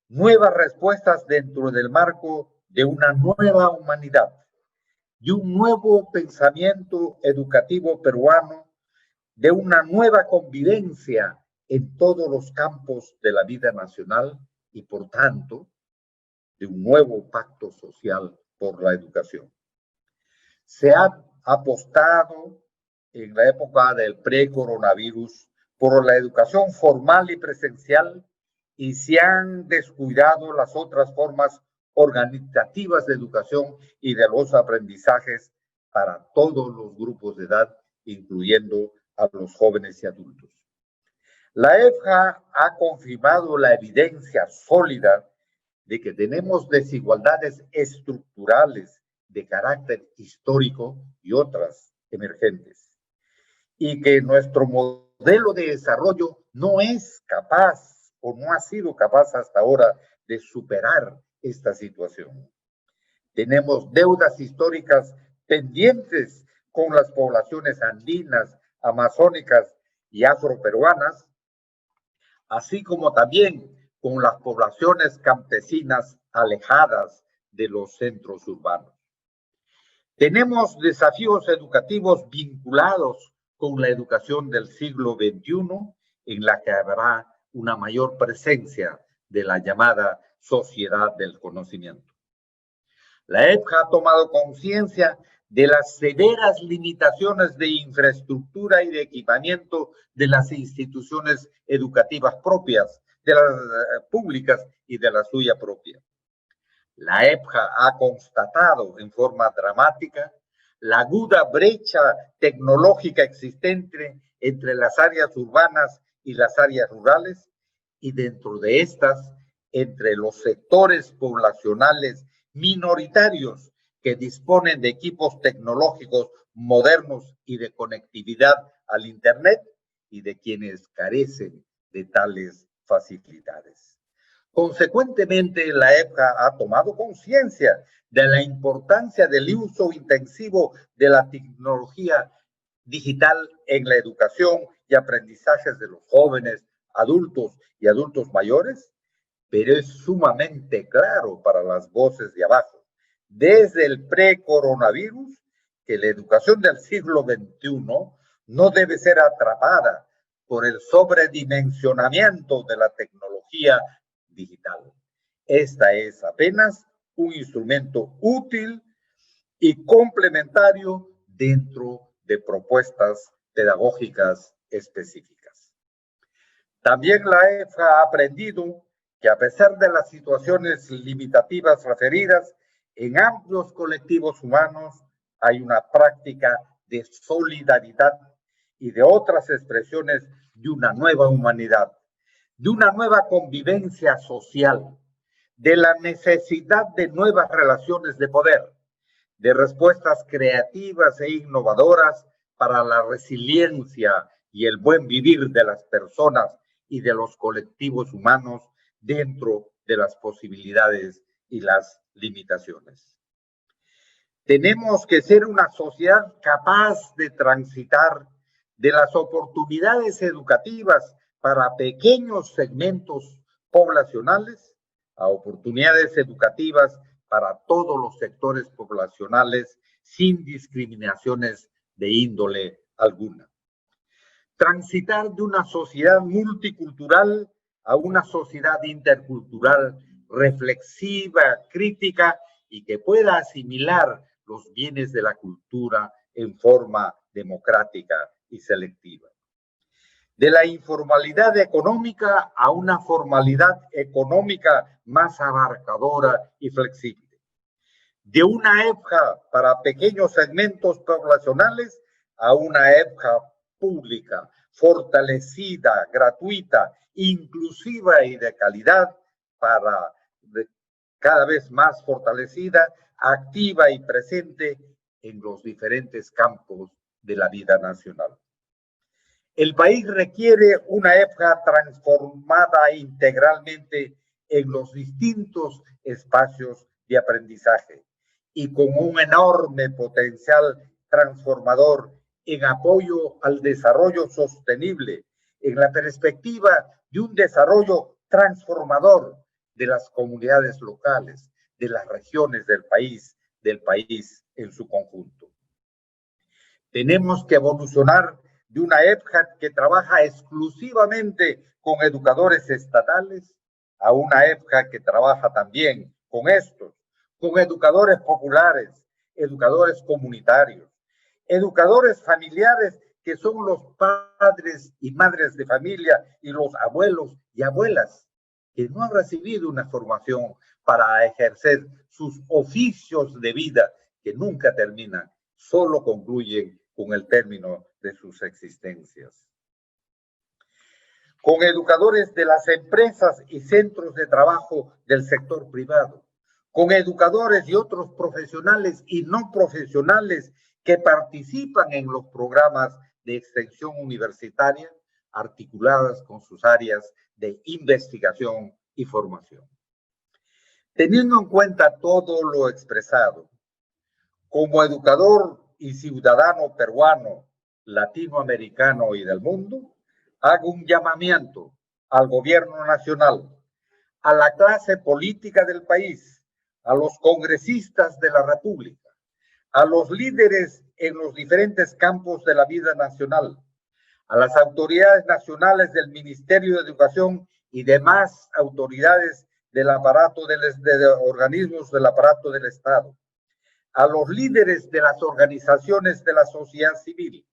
nuevas respuestas dentro del marco de una nueva humanidad y un nuevo pensamiento educativo peruano, de una nueva convivencia en todos los campos de la vida nacional y, por tanto, de un nuevo pacto social por la educación. Se ha apostado en la época del pre-coronavirus por la educación formal y presencial, y se han descuidado las otras formas organizativas de educación y de los aprendizajes para todos los grupos de edad, incluyendo a los jóvenes y adultos. La EPJA ha confirmado la evidencia sólida de que tenemos desigualdades estructurales de carácter histórico y otras emergentes, y que nuestro modelo de desarrollo no es capaz o no ha sido capaz hasta ahora de superar esta situación. Tenemos deudas históricas pendientes con las poblaciones andinas, amazónicas y afroperuanas, así como también con las poblaciones campesinas alejadas de los centros urbanos. Tenemos desafíos educativos vinculados con la educación del siglo XXI, en la que habrá una mayor presencia de la llamada sociedad del conocimiento. La EPJA ha tomado conciencia de las severas limitaciones de infraestructura y de equipamiento de las instituciones educativas propias, de las públicas y de la suya propia. La EPJA ha constatado en forma dramática la aguda brecha tecnológica existente entre las áreas urbanas y las áreas rurales, y dentro de estas, entre los sectores poblacionales minoritarios que disponen de equipos tecnológicos modernos y de conectividad al Internet, y de quienes carecen de tales facilidades. Consecuentemente, la EPJA ha tomado conciencia de la importancia del uso intensivo de la tecnología digital en la educación y aprendizajes de los jóvenes, adultos y adultos mayores, pero es sumamente claro para las voces de abajo, desde el pre-coronavirus, que la educación del siglo XXI no debe ser atrapada por el sobredimensionamiento de la tecnología digital. Esta es apenas un instrumento útil y complementario dentro de propuestas pedagógicas específicas. También la EPJA ha aprendido que, a pesar de las situaciones limitativas referidas, en amplios colectivos humanos hay una práctica de solidaridad y de otras expresiones de una nueva humanidad, de una nueva convivencia social, de la necesidad de nuevas relaciones de poder, de respuestas creativas e innovadoras para la resiliencia y el buen vivir de las personas y de los colectivos humanos dentro de las posibilidades y las limitaciones. Tenemos que ser una sociedad capaz de transitar de las oportunidades educativas para pequeños segmentos poblacionales a oportunidades educativas para todos los sectores poblacionales sin discriminaciones de índole alguna. Transitar de una sociedad multicultural a una sociedad intercultural reflexiva, crítica y que pueda asimilar los bienes de la cultura en forma democrática y selectiva. De la informalidad económica a una formalidad económica más abarcadora y flexible. De una EPJA para pequeños segmentos poblacionales a una EPJA pública, fortalecida, gratuita, inclusiva y de calidad para cada vez más fortalecida, activa y presente en los diferentes campos de la vida nacional. El país requiere una EPJA transformada integralmente en los distintos espacios de aprendizaje y con un enorme potencial transformador en apoyo al desarrollo sostenible, en la perspectiva de un desarrollo transformador de las comunidades locales, de las regiones del país en su conjunto. Tenemos que evolucionar de una EPJA que trabaja exclusivamente con educadores estatales a una EPJA que trabaja también con estos, con educadores populares, educadores comunitarios, educadores familiares que son los padres y madres de familia y los abuelos y abuelas que no han recibido una formación para ejercer sus oficios de vida que nunca terminan, solo concluyen con el término de sus existencias. Con educadores de las empresas y centros de trabajo del sector privado, con educadores y otros profesionales y no profesionales que participan en los programas de extensión universitaria articuladas con sus áreas de investigación y formación. Teniendo en cuenta todo lo expresado, como educador y ciudadano peruano, latinoamericano y del mundo, hago un llamamiento al gobierno nacional, a la clase política del país, a los congresistas de la República, a los líderes en los diferentes campos de la vida nacional, a las autoridades nacionales del Ministerio de Educación y demás autoridades del aparato de organismos del aparato del Estado, a los líderes de las organizaciones de la sociedad civil,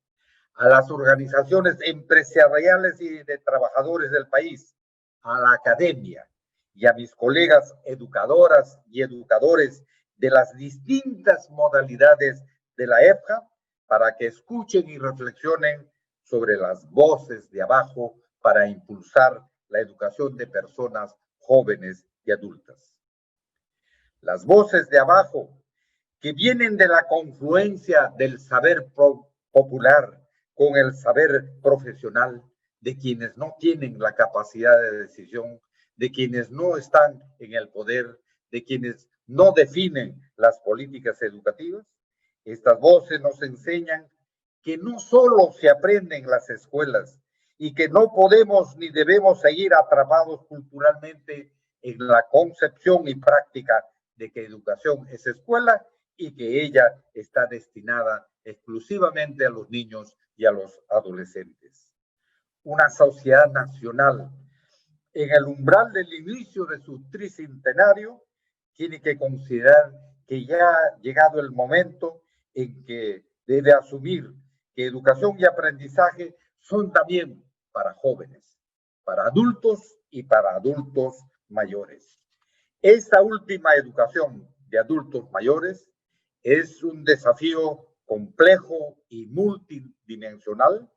a las organizaciones empresariales y de trabajadores del país, a la academia y a mis colegas educadoras y educadores de las distintas modalidades de la EPJA para que escuchen y reflexionen sobre las voces de abajo para impulsar la educación de personas jóvenes y adultas. Las voces de abajo que vienen de la confluencia del saber popular con el saber profesional, de quienes no tienen la capacidad de decisión, de quienes no están en el poder, de quienes no definen las políticas educativas. Estas voces nos enseñan que no solo se aprende en las escuelas y que no podemos ni debemos seguir atrapados culturalmente en la concepción y práctica de que educación es escuela y que ella está destinada exclusivamente a los niños y a los adolescentes. Una sociedad nacional en el umbral del inicio de su tricentenario tiene que considerar que ya ha llegado el momento en que debe asumir que educación y aprendizaje son también para jóvenes, para adultos y para adultos mayores. Esta última educación de adultos mayores Es un desafío complejo y multidimensional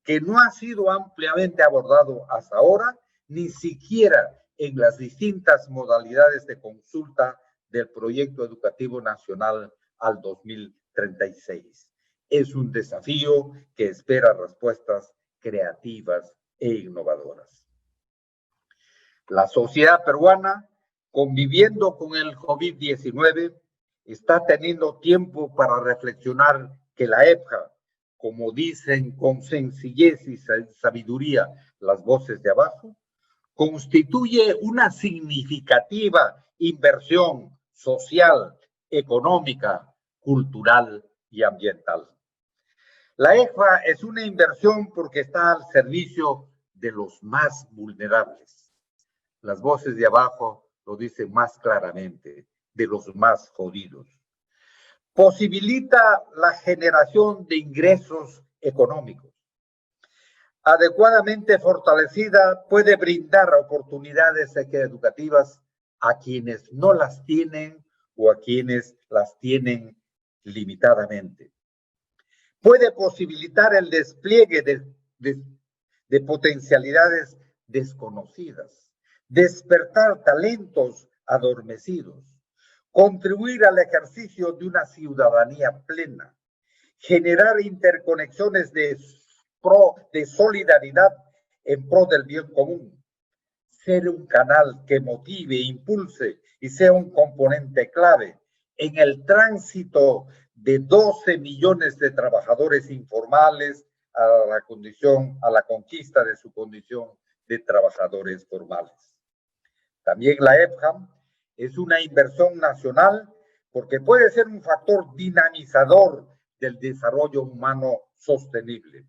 que no ha sido ampliamente abordado hasta ahora, ni siquiera en las distintas modalidades de consulta del Proyecto Educativo Nacional al 2036. Es un desafío que espera respuestas creativas e innovadoras. La sociedad peruana, conviviendo con el COVID-19, está teniendo tiempo para reflexionar que la EPJA, como dicen con sencillez y sabiduría las voces de abajo, constituye una significativa inversión social, económica, cultural y ambiental. La EPJA es una inversión porque está al servicio de los más vulnerables. Las voces de abajo lo dicen más claramente, de los más jodidos. Posibilita la generación de ingresos económicos. Adecuadamente fortalecida, puede brindar oportunidades educativas a quienes no las tienen o a quienes las tienen limitadamente. Puede posibilitar el despliegue de potencialidades desconocidas, despertar talentos adormecidos, contribuir al ejercicio de una ciudadanía plena, generar interconexiones de solidaridad en pro del bien común, ser un canal que motive, impulse y sea un componente clave en el tránsito de 12 millones de trabajadores informales a la conquista de su condición de trabajadores formales. También la EPJA es una inversión nacional porque puede ser un factor dinamizador del desarrollo humano sostenible.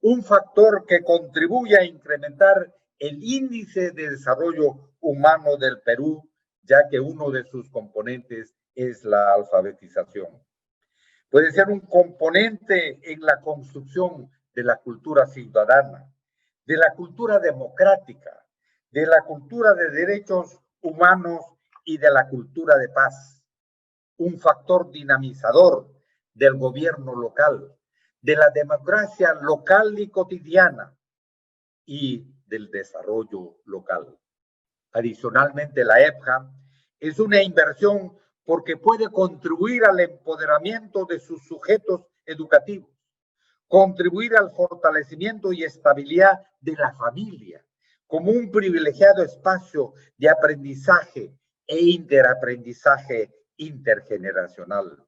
Un factor que contribuye a incrementar el índice de desarrollo humano del Perú, ya que uno de sus componentes es la alfabetización. Puede ser un componente en la construcción de la cultura ciudadana, de la cultura democrática, de la cultura de derechos humanos y de la cultura de paz. Un factor dinamizador del gobierno local, de la democracia local y cotidiana y del desarrollo local. Adicionalmente, la EPJA es una inversión porque puede contribuir al empoderamiento de sus sujetos educativos, contribuir al fortalecimiento y estabilidad de la familia como un privilegiado espacio de aprendizaje e interaprendizaje intergeneracional,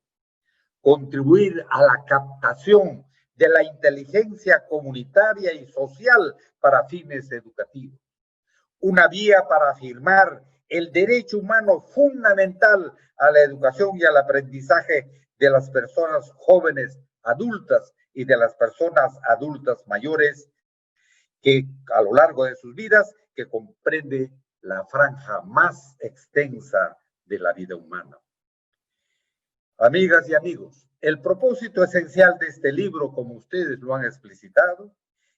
contribuir a la captación de la inteligencia comunitaria y social para fines educativos, una vía para afirmar el derecho humano fundamental a la educación y al aprendizaje de las personas jóvenes adultas y de las personas adultas mayores que a lo largo de sus vidas, que comprende la franja más extensa de la vida humana. Amigas y amigos, el propósito esencial de este libro, como ustedes lo han explicitado,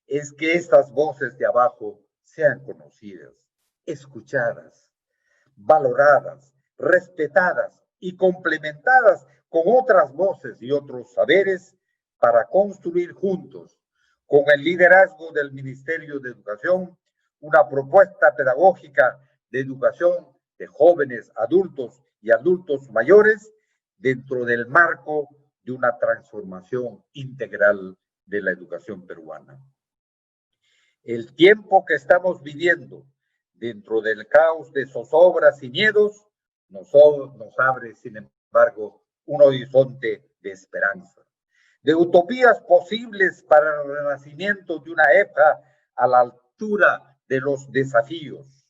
es que estas voces de abajo sean conocidas, escuchadas, valoradas, respetadas y complementadas con otras voces y otros saberes para construir juntos, con el liderazgo del Ministerio de Educación, una propuesta pedagógica de educación de jóvenes, adultos y adultos mayores dentro del marco de una transformación integral de la educación peruana. El tiempo que estamos viviendo dentro del caos de zozobras y miedos nos abre, sin embargo, un horizonte de esperanza, de utopías posibles para el renacimiento de una EPJA a la altura de los desafíos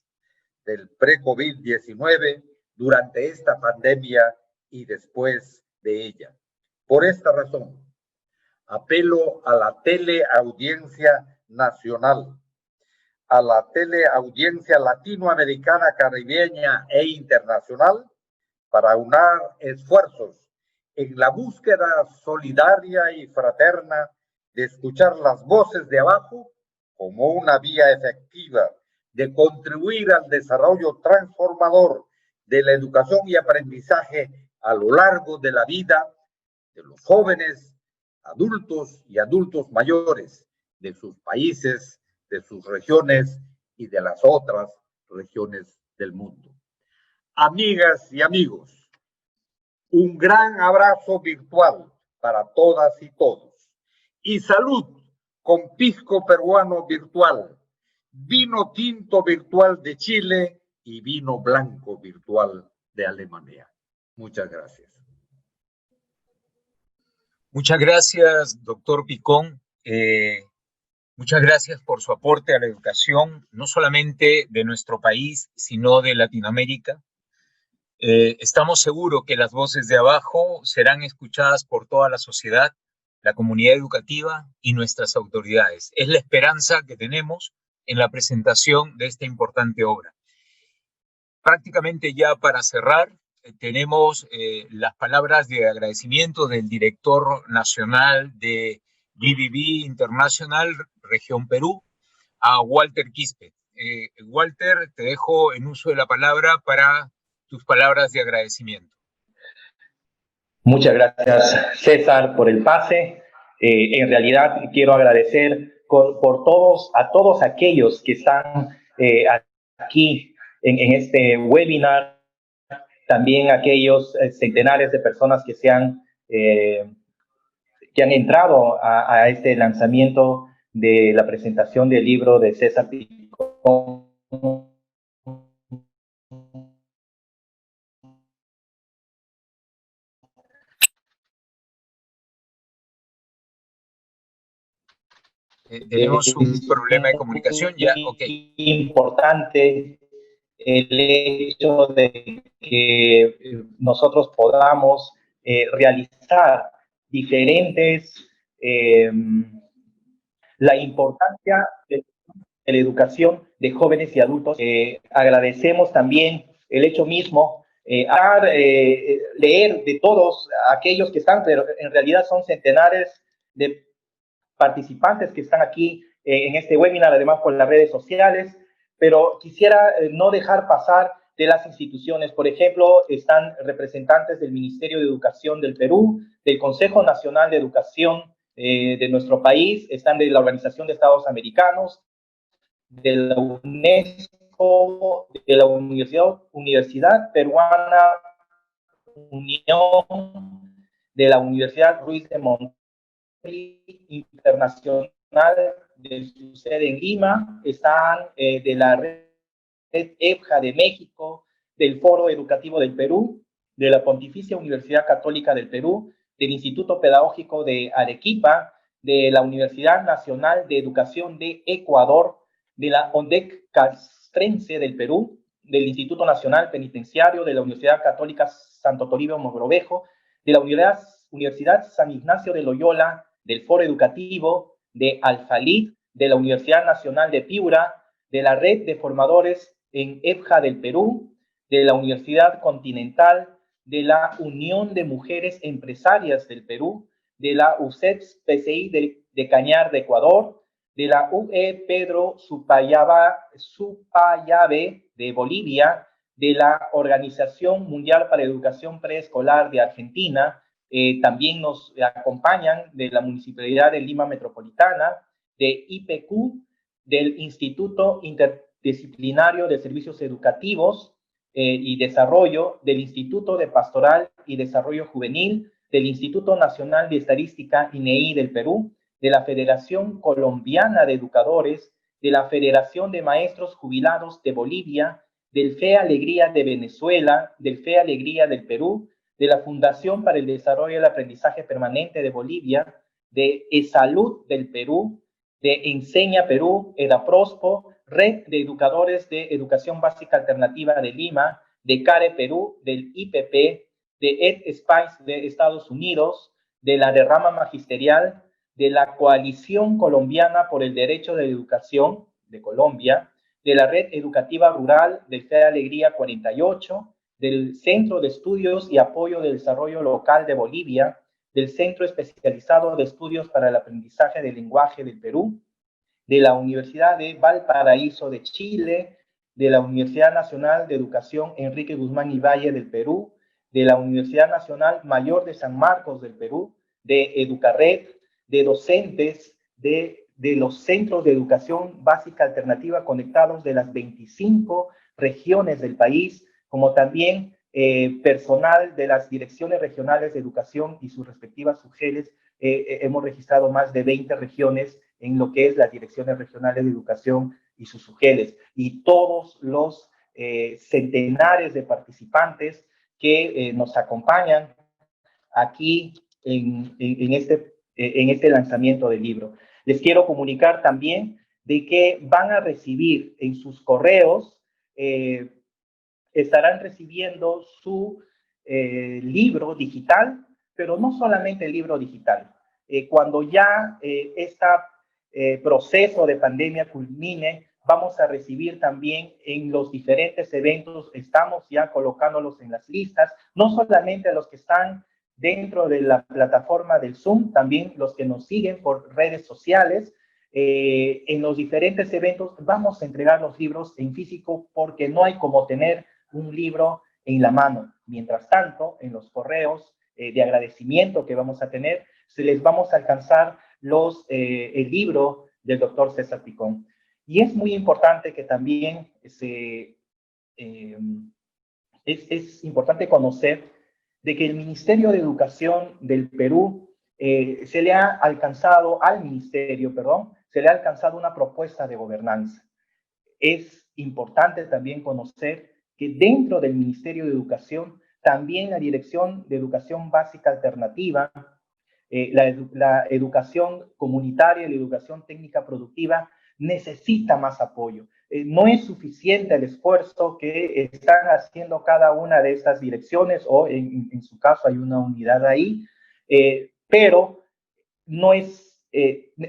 del pre-COVID-19 durante esta pandemia y después de ella. Por esta razón, apelo a la teleaudiencia nacional, a la teleaudiencia latinoamericana, caribeña e internacional para unar esfuerzos en la búsqueda solidaria y fraterna de escuchar las voces de abajo como una vía efectiva de contribuir al desarrollo transformador de la educación y aprendizaje a lo largo de la vida de los jóvenes, adultos y adultos mayores de sus países, de sus regiones y de las otras regiones del mundo. Amigas y amigos, un gran abrazo virtual para todas y todos. Y salud con pisco peruano virtual, vino tinto virtual de Chile y vino blanco virtual de Alemania. Muchas gracias. Muchas gracias, doctor Picón. Muchas gracias por su aporte a la educación, no solamente de nuestro país, sino de Latinoamérica. Estamos seguros que las voces de abajo serán escuchadas por toda la sociedad, la comunidad educativa y nuestras autoridades. Es la esperanza que tenemos en la presentación de esta importante obra. Prácticamente ya para cerrar, tenemos las palabras de agradecimiento del director nacional de BBB International, Región Perú, a Walter Quispe. Walter, te dejo en uso de la palabra para tus palabras de agradecimiento. Muchas gracias, César, por el pase. En realidad quiero agradecer a todos aquellos que están aquí en este webinar, también aquellos centenares de personas que han entrado a este lanzamiento de la presentación del libro de César Picón. Tenemos un problema de comunicación ya, ok. Importante el hecho de que nosotros podamos realizar diferentes, la importancia de la educación de jóvenes y adultos. Agradecemos también el hecho mismo, leer de todos aquellos que están, pero en realidad son centenares de participantes que están aquí en este webinar, además por las redes sociales, pero quisiera no dejar pasar de las instituciones. Por ejemplo, están representantes del Ministerio de Educación del Perú, del Consejo Nacional de Educación de nuestro país, están de la Organización de Estados Americanos, de la UNESCO, de la Universidad Peruana Unión, de la Universidad Ruiz de Montero, internacional de su sede en Lima, están de la red EBJA de México, del Foro Educativo del Perú, de la Pontificia Universidad Católica del Perú, del Instituto Pedagógico de Arequipa, de la Universidad Nacional de Educación de Ecuador, de la ONDEC Castrense del Perú, del Instituto Nacional Penitenciario, de la Universidad Católica Santo Toribio Mogrovejo, de la Universidad San Ignacio de Loyola, del Foro Educativo, de Alfalid, de la Universidad Nacional de Piura, de la Red de Formadores en EBJA del Perú, de la Universidad Continental, de la Unión de Mujeres Empresarias del Perú, de la UCEPS-PCI de Cañar de Ecuador, de la UE Pedro Supayave de Bolivia, de la Organización Mundial para la Educación Preescolar de Argentina. También nos acompañan de la Municipalidad de Lima Metropolitana, de IPQ, del Instituto Interdisciplinario de Servicios Educativos y Desarrollo, del Instituto de Pastoral y Desarrollo Juvenil, del Instituto Nacional de Estadística INEI del Perú, de la Federación Colombiana de Educadores, de la Federación de Maestros Jubilados de Bolivia, del FE Alegría de Venezuela, del FE Alegría del Perú, de la Fundación para el Desarrollo y el Aprendizaje Permanente de Bolivia, de ESalud del Perú, de Enseña Perú, EDAPROSPO, Red de Educadores de Educación Básica Alternativa de Lima, de CARE Perú, del IPP, de EdSpice de Estados Unidos, de la Derrama Magisterial, de la Coalición Colombiana por el Derecho de la Educación de Colombia, de la Red Educativa Rural del FE Alegría 48, del Centro de Estudios y Apoyo del Desarrollo Local de Bolivia, del Centro Especializado de Estudios para el Aprendizaje del Lenguaje del Perú, de la Universidad de Valparaíso de Chile, de la Universidad Nacional de Educación Enrique Guzmán y Valle del Perú, de la Universidad Nacional Mayor de San Marcos del Perú, de Educared, de docentes, de los centros de educación básica alternativa conectados de las 25 regiones del país, como también personal de las direcciones regionales de educación y sus respectivas subgeles. Hemos registrado más de 20 regiones en lo que es las direcciones regionales de educación y sus subgeles, y todos los centenares de participantes que nos acompañan aquí en este lanzamiento del libro. Les quiero comunicar también de que van a recibir en sus correos, estarán recibiendo su libro digital, pero no solamente el libro digital. Cuando ya este proceso de pandemia culmine, vamos a recibir también en los diferentes eventos, estamos ya colocándolos en las listas, no solamente a los que están dentro de la plataforma del Zoom, también los que nos siguen por redes sociales. En los diferentes eventos vamos a entregar los libros en físico porque no hay como tener un libro en la mano. Mientras tanto, en los correos de agradecimiento que vamos a tener, se les vamos a alcanzar el libro del doctor César Picón. Y es muy importante que también es importante conocer de que el Ministerio de Educación del Perú se le ha alcanzado una propuesta de gobernanza. Es importante también conocer que dentro del Ministerio de Educación, también la Dirección de Educación Básica Alternativa, la educación comunitaria y la educación técnica productiva necesita más apoyo. No es suficiente el esfuerzo que están haciendo cada una de estas direcciones, o en su caso hay una unidad ahí, pero no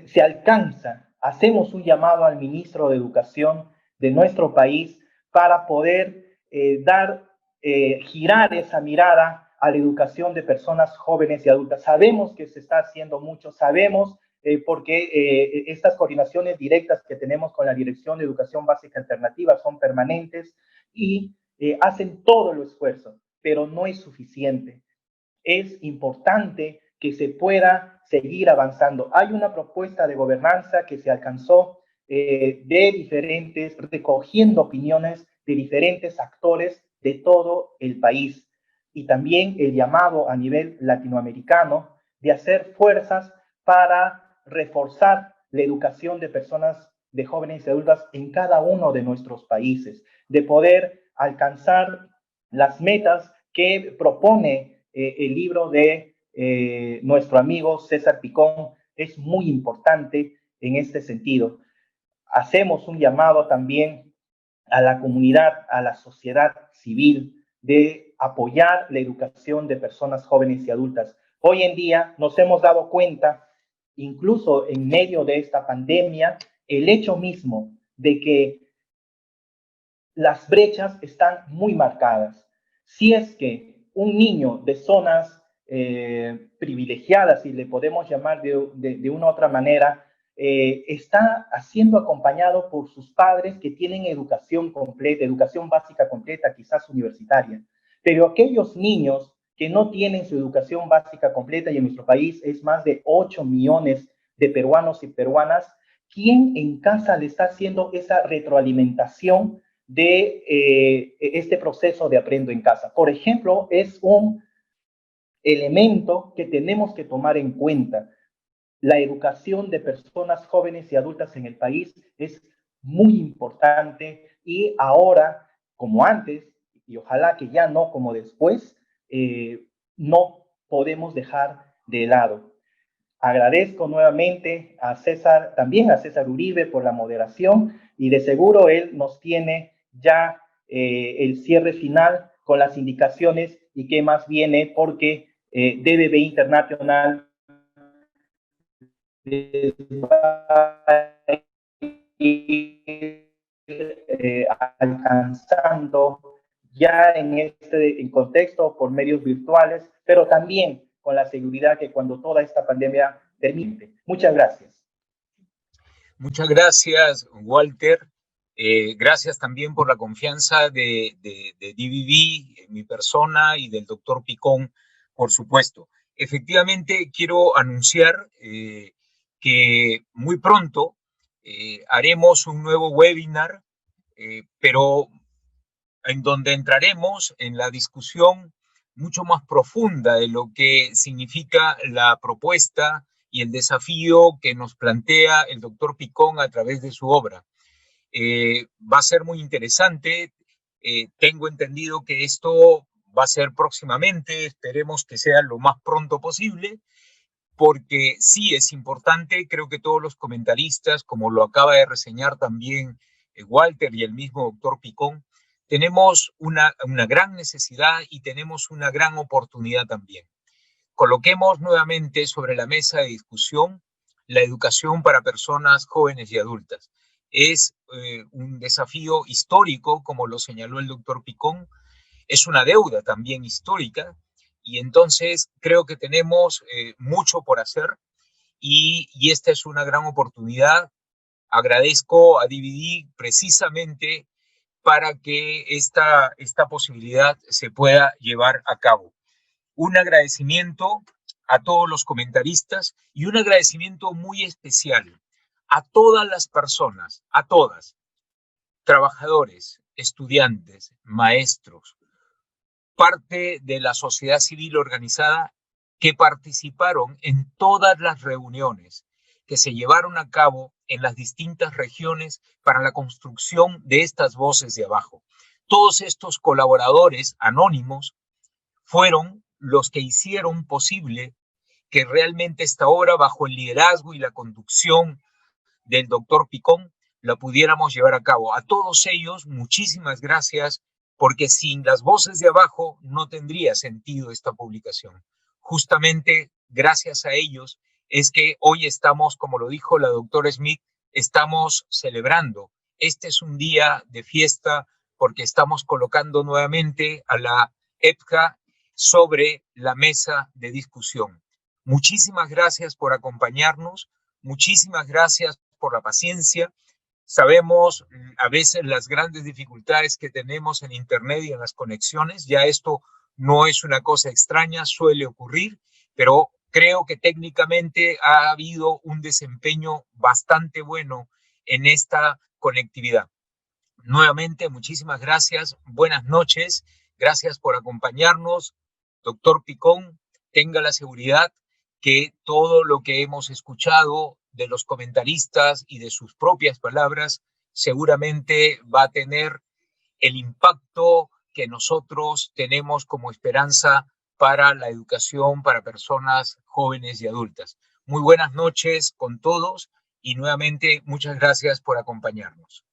se alcanza. Hacemos un llamado al ministro de Educación de nuestro país para poder girar esa mirada a la educación de personas jóvenes y adultas. Sabemos que se está haciendo mucho, sabemos porque estas coordinaciones directas que tenemos con la Dirección de Educación Básica Alternativa son permanentes y hacen todo el esfuerzo, pero no es suficiente. Es importante que se pueda seguir avanzando. Hay una propuesta de gobernanza que se alcanzó recogiendo opiniones de diferentes actores de todo el país, y también el llamado a nivel latinoamericano de hacer fuerzas para reforzar la educación de personas, de jóvenes y adultas en cada uno de nuestros países, de poder alcanzar las metas que propone el libro de nuestro amigo César Picón. Es muy importante en este sentido. Hacemos un llamado también a la comunidad, a la sociedad civil, de apoyar la educación de personas jóvenes y adultas. Hoy en día nos hemos dado cuenta, incluso en medio de esta pandemia, el hecho mismo de que las brechas están muy marcadas. Si es que un niño de zonas privilegiadas, si le podemos llamar de una u otra manera, está siendo acompañado por sus padres que tienen educación completa, educación básica completa, quizás universitaria. Pero aquellos niños que no tienen su educación básica completa, y en nuestro país es más de 8 millones de peruanos y peruanas, ¿quién en casa le está haciendo esa retroalimentación de este proceso de aprendo en casa? Por ejemplo, es un elemento que tenemos que tomar en cuenta. La educación de personas jóvenes y adultas en el país es muy importante, y ahora, como antes, y ojalá que ya no como después, no podemos dejar de lado. Agradezco nuevamente a César, también a César Uribe, por la moderación, y de seguro él nos tiene ya el cierre final con las indicaciones y qué más viene, porque DBB Internacional alcanzando ya en contexto por medios virtuales, pero también con la seguridad que cuando toda esta pandemia termine. Muchas gracias. Muchas gracias, Walter. Gracias también por la confianza de DBB, en mi persona, y del doctor Picón, por supuesto. Efectivamente, quiero anunciar que muy pronto haremos un nuevo webinar, pero en donde entraremos en la discusión mucho más profunda de lo que significa la propuesta y el desafío que nos plantea el doctor Picón a través de su obra. Va a ser muy interesante. Tengo entendido que esto va a ser próximamente, esperemos que sea lo más pronto posible, porque sí es importante, creo que todos los comentaristas, como lo acaba de reseñar también Walter y el mismo doctor Picón, tenemos una gran necesidad y tenemos una gran oportunidad también. Coloquemos nuevamente sobre la mesa de discusión la educación para personas jóvenes y adultas. Es un desafío histórico, como lo señaló el doctor Picón, es una deuda también histórica, y entonces creo que tenemos mucho por hacer, y esta es una gran oportunidad. Agradezco a DVD precisamente para que esta posibilidad se pueda llevar a cabo. Un agradecimiento a todos los comentaristas y un agradecimiento muy especial a todas las personas, a todas, trabajadores, estudiantes, maestros, parte de la sociedad civil organizada que participaron en todas las reuniones que se llevaron a cabo en las distintas regiones para la construcción de estas voces de abajo. Todos estos colaboradores anónimos fueron los que hicieron posible que realmente esta obra, bajo el liderazgo y la conducción del doctor Picón, la pudiéramos llevar a cabo. A todos ellos, muchísimas gracias, porque sin las voces de abajo no tendría sentido esta publicación. Justamente gracias a ellos es que hoy estamos, como lo dijo la doctora Smith, estamos celebrando. Este es un día de fiesta porque estamos colocando nuevamente a la EPJA sobre la mesa de discusión. Muchísimas gracias por acompañarnos, muchísimas gracias por la paciencia. Sabemos a veces las grandes dificultades que tenemos en Internet y en las conexiones. Ya esto no es una cosa extraña, suele ocurrir, pero creo que técnicamente ha habido un desempeño bastante bueno en esta conectividad. Nuevamente, muchísimas gracias, buenas noches, gracias por acompañarnos. Doctor Picón, tenga la seguridad que todo lo que hemos escuchado de los comentaristas y de sus propias palabras seguramente va a tener el impacto que nosotros tenemos como esperanza para la educación para personas jóvenes y adultas. Muy buenas noches con todos y nuevamente muchas gracias por acompañarnos.